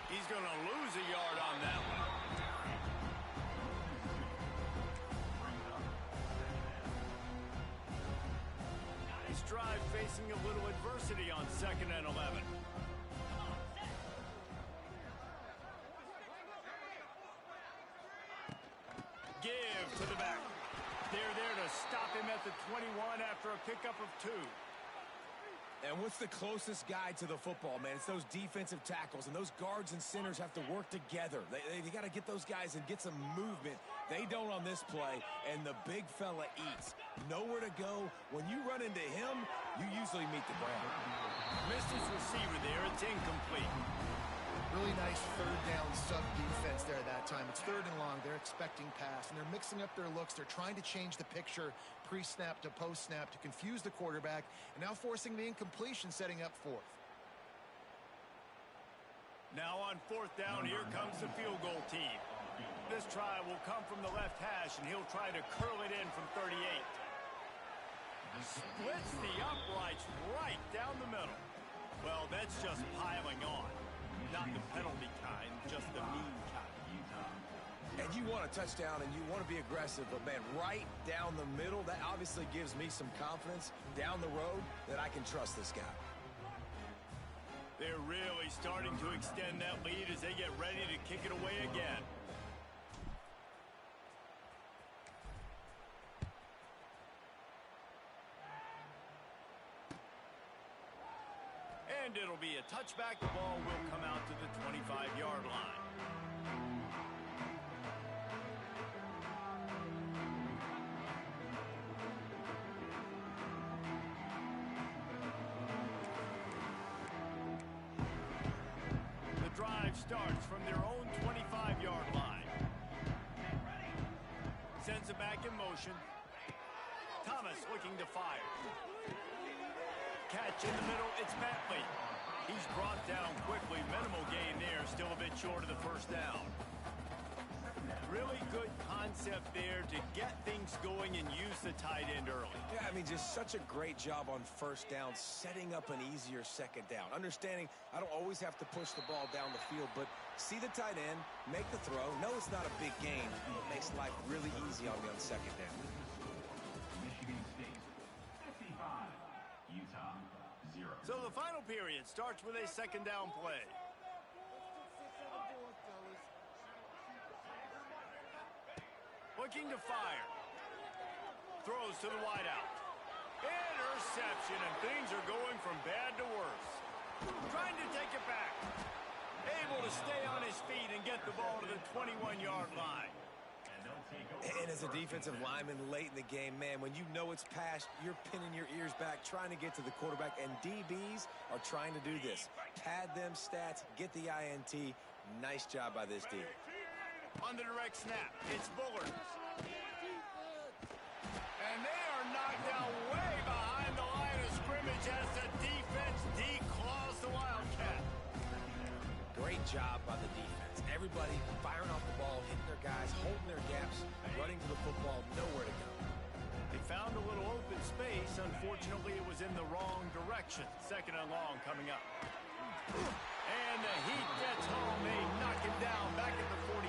He's going to lose a yard on that one. Nice drive facing a little adversity on 2nd and 11. Give to the back. They're there to stop him at the 21 after a pickup of 2. And what's the closest guy to the football, man? It's those defensive tackles, and those guards and centers have to work together. They got to get those guys and get some movement. They don't on this play, and the big fella eats. Nowhere to go. When you run into him, you usually meet the ground. Missed his receiver there. It's incomplete. Really nice 3rd down sub defense there that time. It's 3rd and long. They're expecting pass, and they're mixing up their looks. They're trying to change the picture pre-snap to post-snap to confuse the quarterback, and now forcing the incompletion, setting up 4th. Now on 4th down, here comes the field goal team. This try will come from the left hash, and he'll try to curl it in from 38. Splits the uprights right down the middle. Well, that's just piling on. Not the penalty kind, just the mean kind. And you want a touchdown and you want to be aggressive, but man, right down the middle, that obviously gives me some confidence down the road that I can trust this guy. They're really starting to extend that lead as they get ready to kick it away again. And it'll be a touchback. The ball will come out to the 25-yard line. The drive starts from their own 25-yard line. Sends it back in motion. Thomas looking to fire. Catch in the middle, it's Bentley. He's brought down quickly. Minimal gain there, still a bit short of the 1st down. Really good concept there to get things going and use the tight end early. Yeah, I mean, just such a great job on 1st down, setting up an easier 2nd down. Understanding I don't always have to push the ball down the field, but see the tight end, make the throw. No, it's not a big gain. It makes life really easy on me on 2nd down. Michigan State 55, Utah 0. So the final period starts with a 2nd down play. Looking to fire. Throws to the wideout. interception, and things are going from bad to worse. Trying to take it back. Able to stay on his feet and get the ball to the 21-yard line. And as a defensive lineman late in the game, man, when you know it's past, you're pinning your ears back, trying to get to the quarterback, and DBs are trying to do this. Pad them stats, get the INT. Nice job by this D. On the direct snap, it's Bullard. And they are knocked down way behind the line of scrimmage as the defense declaws the Wildcat. Great job by the defense. Everybody firing off the ball, hitting their guys, holding their gaps, running to the football, nowhere to go. They found a little open space. Unfortunately, it was in the wrong direction. Second and long coming up. And the Heat gets home. They knock him down back at the 45.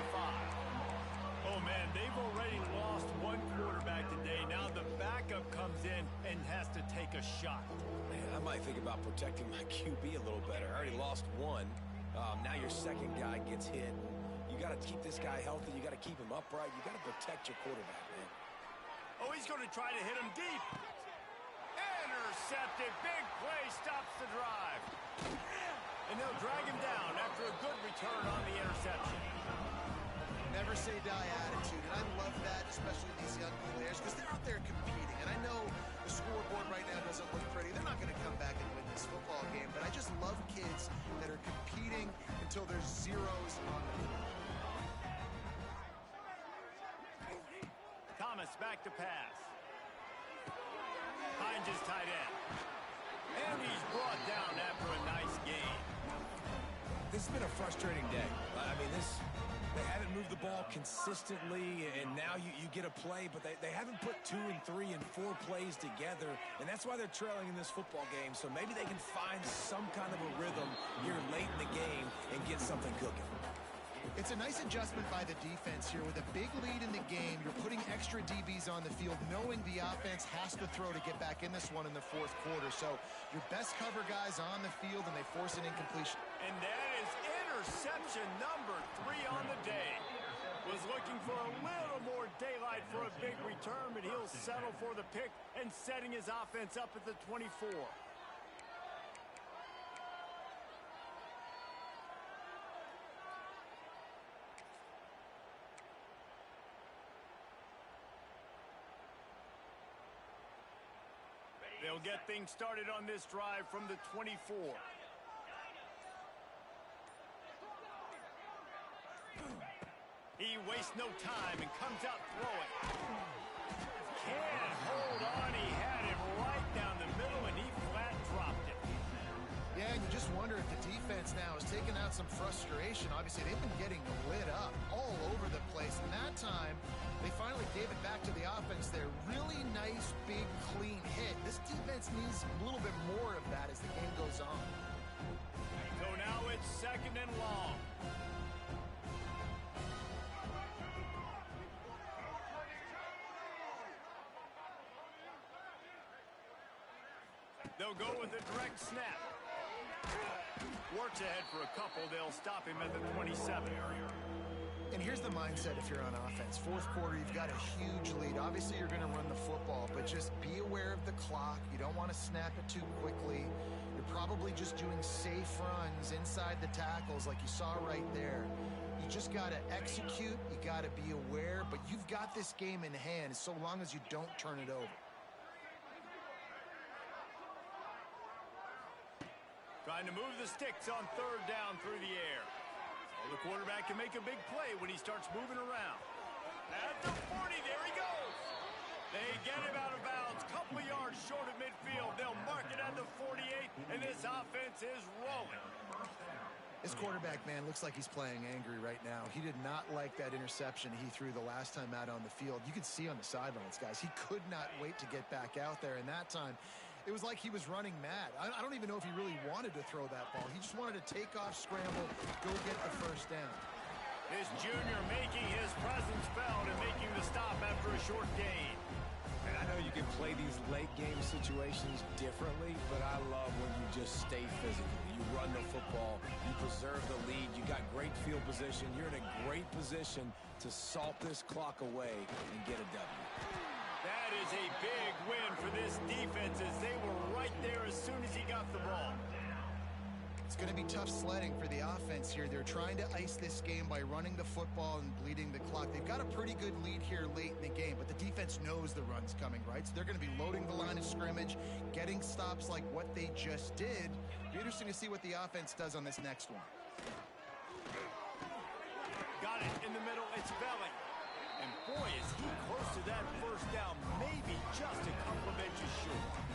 Oh, man, they've already lost one quarterback today. Now the backup comes in and has to take a shot. Man, I might think about protecting my QB a little better. I already lost one. Now your second guy gets hit. You got to keep this guy healthy. You got to keep him upright. You got to protect your quarterback, man. Oh, he's going to try to hit him deep. Intercepted. Big play stops the drive. And they'll drag him down after a good return on the interception. Never say die attitude, and I love that, especially these young players, because they're out there competing. And I know the scoreboard right now doesn't look pretty. They're not going to come back and win this football game, but I just love kids that are competing until there's zeros on the field. Thomas back to pass. Hines is tight end. And he's brought down after a nice game. This has been a frustrating day. I mean, they haven't moved the ball consistently, and now you get a play, but they haven't put 2 and 3 and 4 plays together, and that's why they're trailing in this football game. So maybe they can find some kind of a rhythm here late in the game and get something cooking. It's a nice adjustment by the defense here. With a big lead in the game, you're putting extra DBs on the field, knowing the offense has to throw to get back in this one in the fourth quarter. So your best cover guys on the field, and they force an incompletion. And that is interception number 3 on the day. Was looking for a little more daylight for a big return, but he'll settle for the pick and setting his offense up at the 24. They'll get things started on this drive from the 24. He wastes no time and comes out throwing. Can't hold on. He had him right down the middle, and he flat dropped it. Yeah, and you just wonder if the defense now is taking out some frustration. Obviously, they've been getting lit up all over the place. And that time, they finally gave it back to the offense there. Really nice, big, clean hit. This defense needs a little bit more of that as the game goes on. So now it's second and long. They'll go with a direct snap. Works ahead for a couple. They'll stop him at the 27. And here's the mindset if you're on offense. Fourth quarter, you've got a huge lead. Obviously, you're going to run the football, but just be aware of the clock. You don't want to snap it too quickly. You're probably just doing safe runs inside the tackles like you saw right there. You just got to execute. You got to be aware, but you've got this game in hand so long as you don't turn it over. Trying to move the sticks on third down through the air. Well, the quarterback can make a big play when he starts moving around. At the 40, there he goes. They get him out of bounds, couple of yards short of midfield. They'll mark it at the 48, and this offense is rolling. This quarterback, man, looks like he's playing angry right now. He did not like that interception he threw the last time out on the field. You could see on the sidelines, guys, he could not wait to get back out there, and that time it was like he was running mad. I don't even know if he really wanted to throw that ball. He just wanted to take off, scramble, go get the first down. This junior making his presence felt and making the stop after a short gain. And I know you can play these late game situations differently, but I love when you just stay physical. You run the football, you preserve the lead, you got great field position. You're in a great position to salt this clock away and get a W. That is a big win for this defense as they were It's going to be tough sledding for the offense here. They're trying to ice this game by running the football and bleeding the clock. They've got a pretty good lead here late in the game, but the defense knows the run's coming, right? So they're going to be loading the line of scrimmage, getting stops like what they just did. Be interesting to see what the offense does on this next one. Got it in the middle. It's Belling. And boy, is he close to that first down. Maybe just a couple of inches short.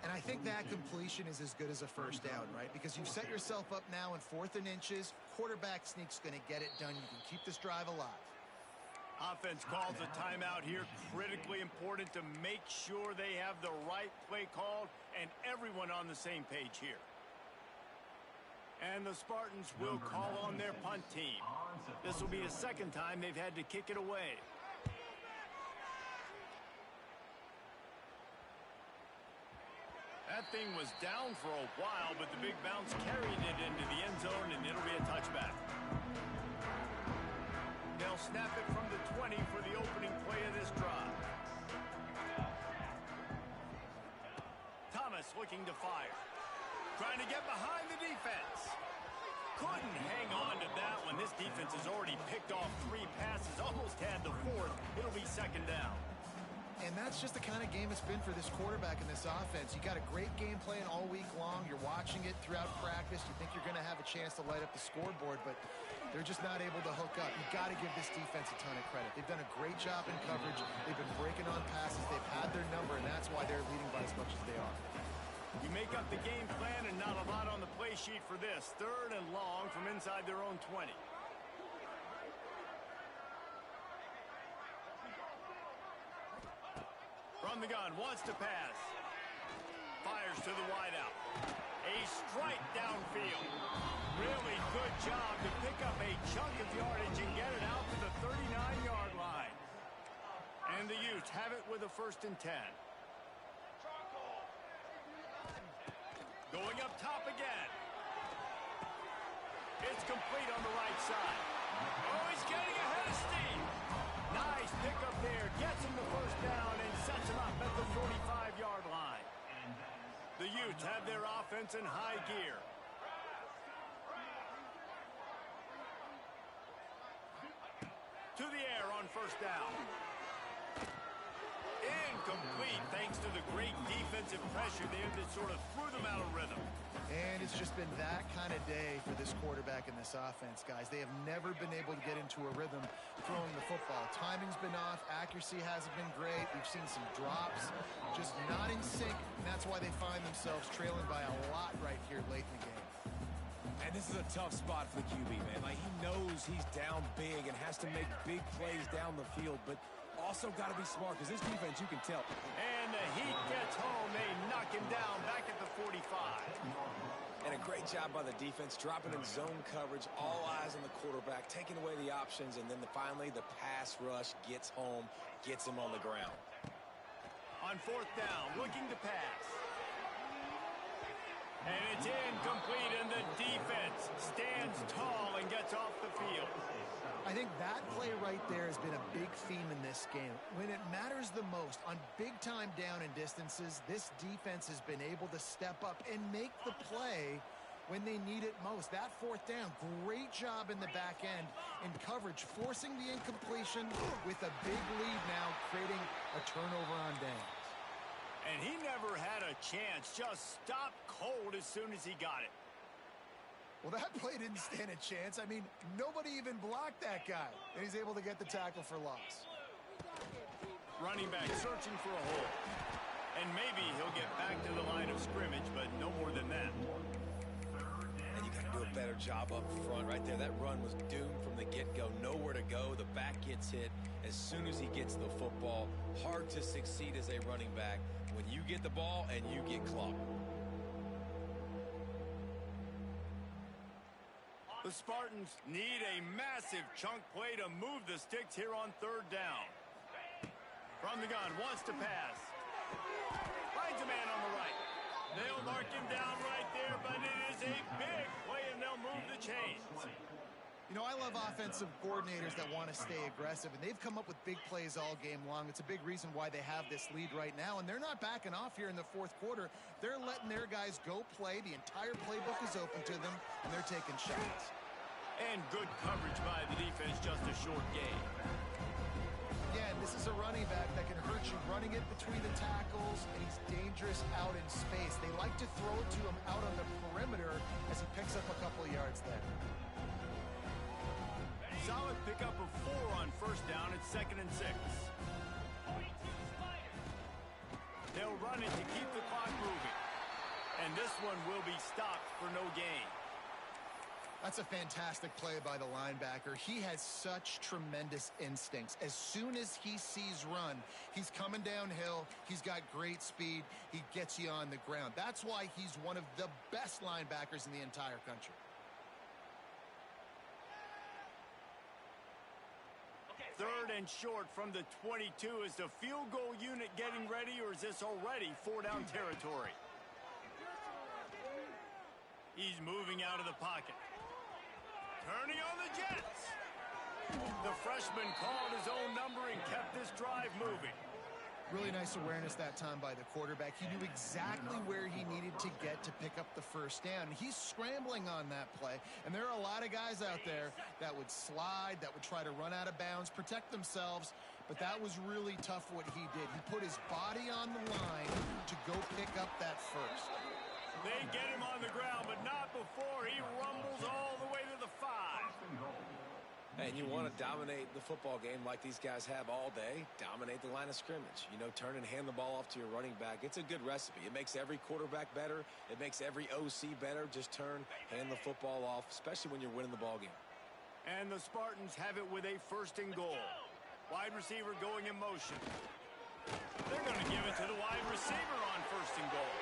And I think that completion is as good as a first down, right? Because you've set yourself up now in 4th and inches. Quarterback sneak's going to get it done. You can keep this drive alive. Offense calls a timeout here. Critically important to make sure they have the right play called and everyone on the same page here. And the Spartans will call on their punt team. This will be the second time they've had to kick it away. That thing was down for a while, but the big bounce carried it into the end zone, and it'll be a touchback. They'll snap it from the 20 for the opening play of this drive. Thomas looking to fire. Trying to get behind the defense. Couldn't hang on to that one. This defense has already picked off 3 passes, almost had the 4th. It'll be second down. And that's just the kind of game it's been for this quarterback in this offense. You got a great game plan all week long. You're watching it throughout practice. You think you're going to have a chance to light up the scoreboard, but they're just not able to hook up. You got to give this defense a ton of credit. They've done a great job in coverage. They've been breaking on passes. They've had their number, and that's why they're leading by as much as they are. You make up the game plan and not a lot on the play sheet for this. 3rd and long from inside their own 20. From the gun, wants to pass. Fires to the wideout. A strike downfield. Really good job to pick up a chunk of yardage and get it out to the 39-yard line. And the Utes have it with a 1st and 10. Going up top again. It's complete on the right side. Oh, he's getting ahead of steam. Nice pickup there. Gets him the first down and sets him up at the 45-yard line. The Utes have their offense in high gear. To the air on first down. Incomplete thanks to the great defensive pressure there that sort of threw them out of rhythm. And it's just been that kind of day for this quarterback and this offense, guys. They have never been able to get into a rhythm throwing the football. Timing's been off. Accuracy hasn't been great. We've seen some drops, just not in sync. And that's why they find themselves trailing by a lot right here late in the game. And this is a tough spot for the QB, man. Like, he knows he's down big and has to make big plays down the field, but also got to be smart because this defense, you can tell. And the Heat gets home. They knock him down back at the 45. And a great job by the defense, dropping in zone coverage, all eyes on the quarterback, taking away the options, and then finally the pass rush gets home, gets him on the ground. On 4th down, looking to pass. And it's incomplete, and the defense stands tall and gets off the field. I think that play right there has been a big theme in this game. When it matters the most, on big-time down and distances, this defense has been able to step up and make the play when they need it most. That 4th down, great job in the back end in coverage, forcing the incompletion with a big lead now, creating a turnover on downs. And he never had a chance, just stopped cold as soon as he got it. Well, that play didn't stand a chance. I mean, nobody even blocked that guy, and he's able to get the tackle for loss. Running back searching for a hole. And maybe he'll get back to the line of scrimmage, but no more than that. And you got to do a better job up front right there. That run was doomed from the get-go. Nowhere to go. The back gets hit as soon as he gets the football. Hard to succeed as a running back when you get the ball and you get clocked. The Spartans need a massive chunk play to move the sticks here on 3rd down. From the gun, wants to pass. Finds a man on the right. They'll mark him down right there, but it is a big play, and they'll move the chains. You know, I love offensive coordinators that want to stay aggressive, and they've come up with big plays all game long. It's a big reason why they have this lead right now, and they're not backing off here in the fourth quarter. They're letting their guys go play. The entire playbook is open to them, and they're taking shots. And good coverage by the defense, just a short gain. Again, this is a running back that can hurt you running it between the tackles, and he's dangerous out in space. They like to throw it to him out on the perimeter as he picks up a couple of yards there. Solid pickup of 4 on first down at 2nd and 6. They'll run it to keep the clock moving. And this one will be stopped for no gain. That's a fantastic play by the linebacker. He has such tremendous instincts. As soon as he sees run, he's coming downhill. He's got great speed. He gets you on the ground. That's why he's one of the best linebackers in the entire country. Third and short from the 22. Is the field goal unit getting ready, or is this already 4-down territory? He's moving out of the pocket. Turning on the Jets. The freshman called his own number and kept this drive moving. Really nice awareness that time by the quarterback. He knew exactly where he needed to get to pick up the first down. He's scrambling on that play, and there are a lot of guys out there that would slide, that would try to run out of bounds, protect themselves, but that was really tough what he did. He put his body on the line to go pick up that first. They get him on the ground, but not before he rumbles all the way to the 5. And you want to dominate the football game like these guys have all day. Dominate the line of scrimmage. You know, turn and hand the ball off to your running back. It's a good recipe. It makes every quarterback better. It makes every OC better. Just turn, hand the football off, especially when you're winning the ball game. And the Spartans have it with a 1st and goal. Wide receiver going in motion. They're going to give it to the wide receiver on 1st and goal.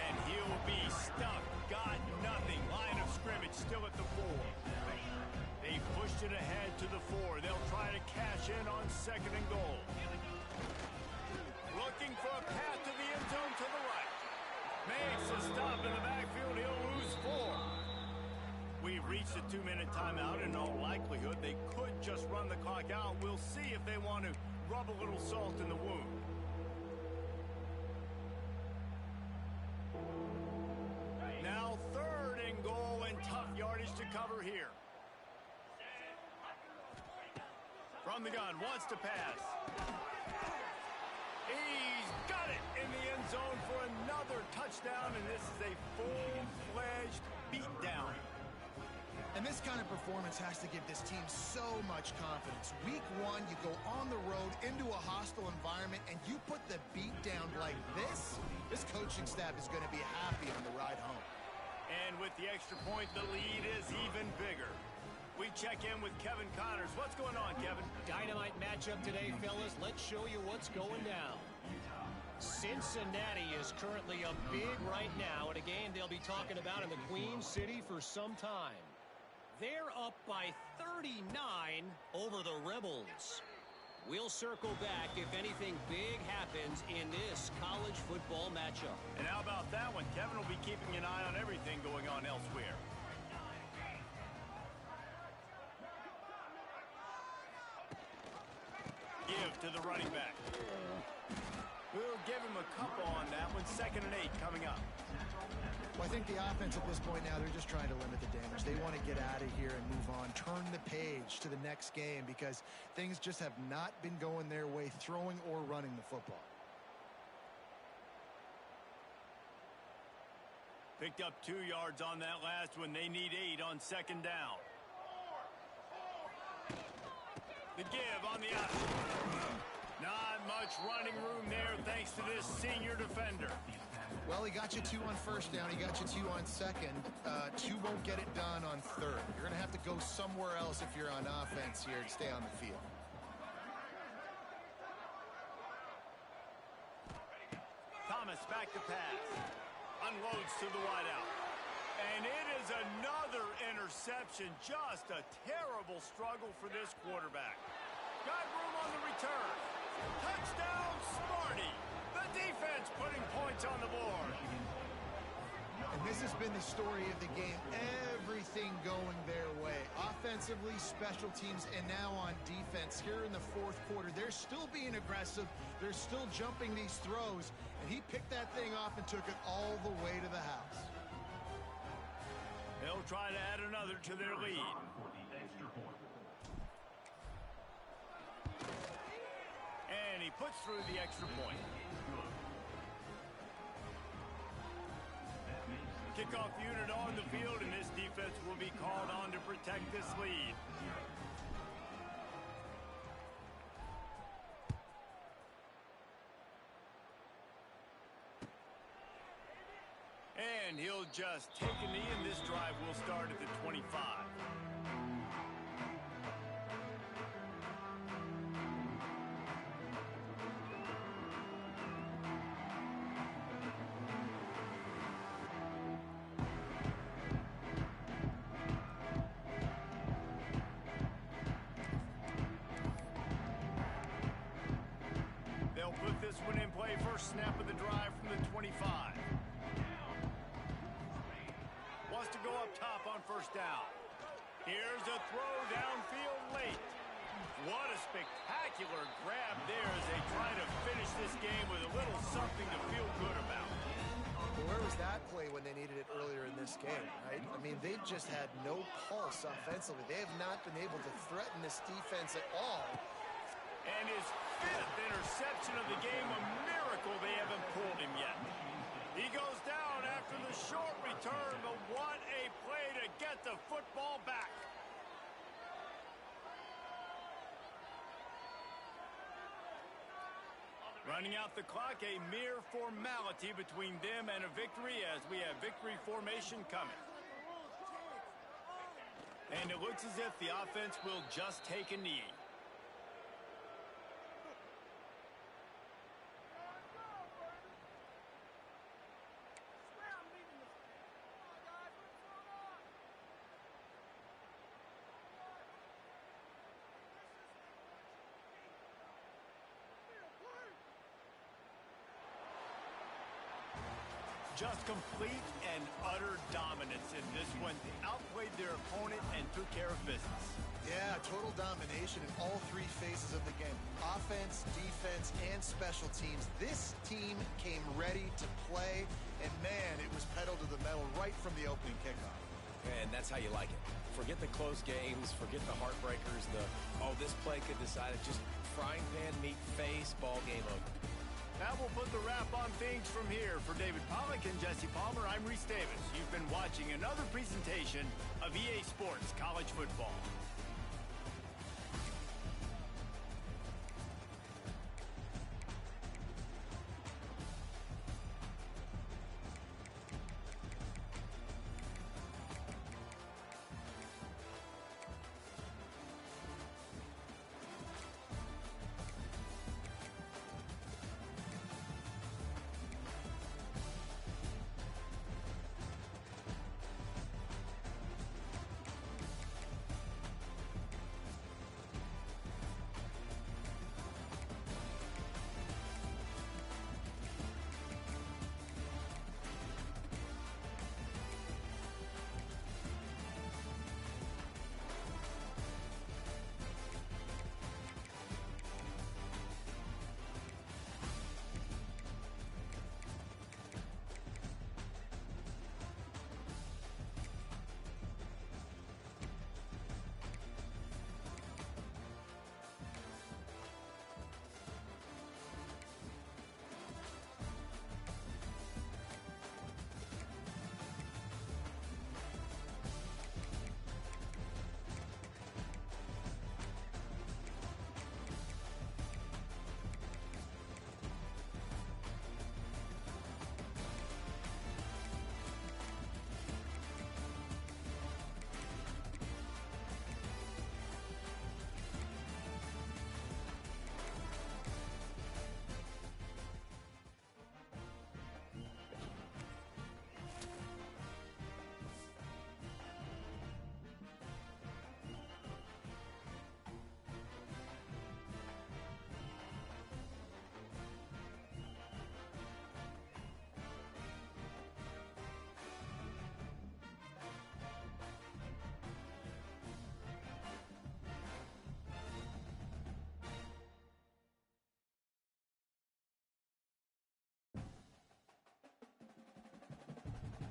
And he'll be stuck. Got nothing. Line of scrimmage still at the 4. They pushed it ahead to the 4. They'll try to cash in on 2nd and goal. Looking for a path to the end zone to the right. Makes a stop in the backfield. He'll lose 4. We've reached a 2-minute timeout. In all likelihood, they could just run the clock out. We'll see if they want to rub a little salt in the wound. Now 3rd and goal, and tough yardage to cover here. From the gun, wants to pass. He's got it in the end zone for another touchdown, and this is a full-fledged beatdown. And this kind of performance has to give this team so much confidence. Week 1, you go on the road into a hostile environment, and you put the beat down like this coaching staff is going to be happy on the ride home. And with the extra point, the lead is even bigger. We check in with Kevin Connors. What's going on, Kevin? Dynamite matchup today, fellas. Let's show you what's going down. Cincinnati is currently up big right now in a game they'll be talking about in the Queen City for some time. They're up by 39 over the Rebels. We'll circle back if anything big happens in this college football matchup. And how about that one? Kevin will be keeping an eye on everything going on elsewhere. Give to the running back. We'll give him a couple on that one. 2nd and 8 coming up. Well, I think the offense at this point now, they're just trying to limit the damage. They want to get out of here and move on. Turn the page to the next game because things just have not been going their way, throwing or running the football. Picked up 2 yards on that last one. They need 8 on 2nd down. The give on the option. Not much running room there thanks to this senior defender. Well, he got you 2 on 1st down. He got you 2 on 2nd. 2 won't get it done on 3rd. You're going to have to go somewhere else if you're on offense here to stay on the field. Thomas back to pass. Unloads to the wideout. And it is another interception. Just a terrible struggle for this quarterback. Got room on the return. Touchdown, Sparty. The defense putting points on the board. And this has been the story of the game. Everything going their way. Offensively, special teams, and now on defense. Here in the fourth quarter, they're still being aggressive. They're still jumping these throws. And he picked that thing off and took it all the way to the house. They'll try to add another to their lead. For the extra point. And he puts through the extra point. Kickoff unit on the field, and this defense will be called on to protect this lead. And he'll just take a knee, and this drive will start at the 25. They'll put this one in play. First snap of the drive from the 25. Wants to go up top on first down. Here's a throw downfield late. What a spectacular grab there as they try to finish this game with a little something to feel good about. But where was that play when they needed it earlier in this game, right? I mean, they've just had no pulse offensively. They have not been able to threaten this defense at all. And his fifth interception of the game, a miracle they haven't pulled him yet. He goes down after the short return, but what a play to get the football back. Running out the clock, a mere formality between them and a victory as we have victory formation coming. And it looks as if the offense will just take a knee. Just complete and utter dominance in this one. They outplayed their opponent and took care of business. Yeah, total domination in all three phases of the game. Offense, defense, and special teams. This team came ready to play, and man, it was pedal to the metal right from the opening kickoff. And that's how you like it. Forget the close games, forget the heartbreakers, this play could decide it. Just frying pan meet face, ball game over. That will put the wrap on things from here. For David Pollack and Jesse Palmer, I'm Reese Davis. You've been watching another presentation of EA Sports College Football.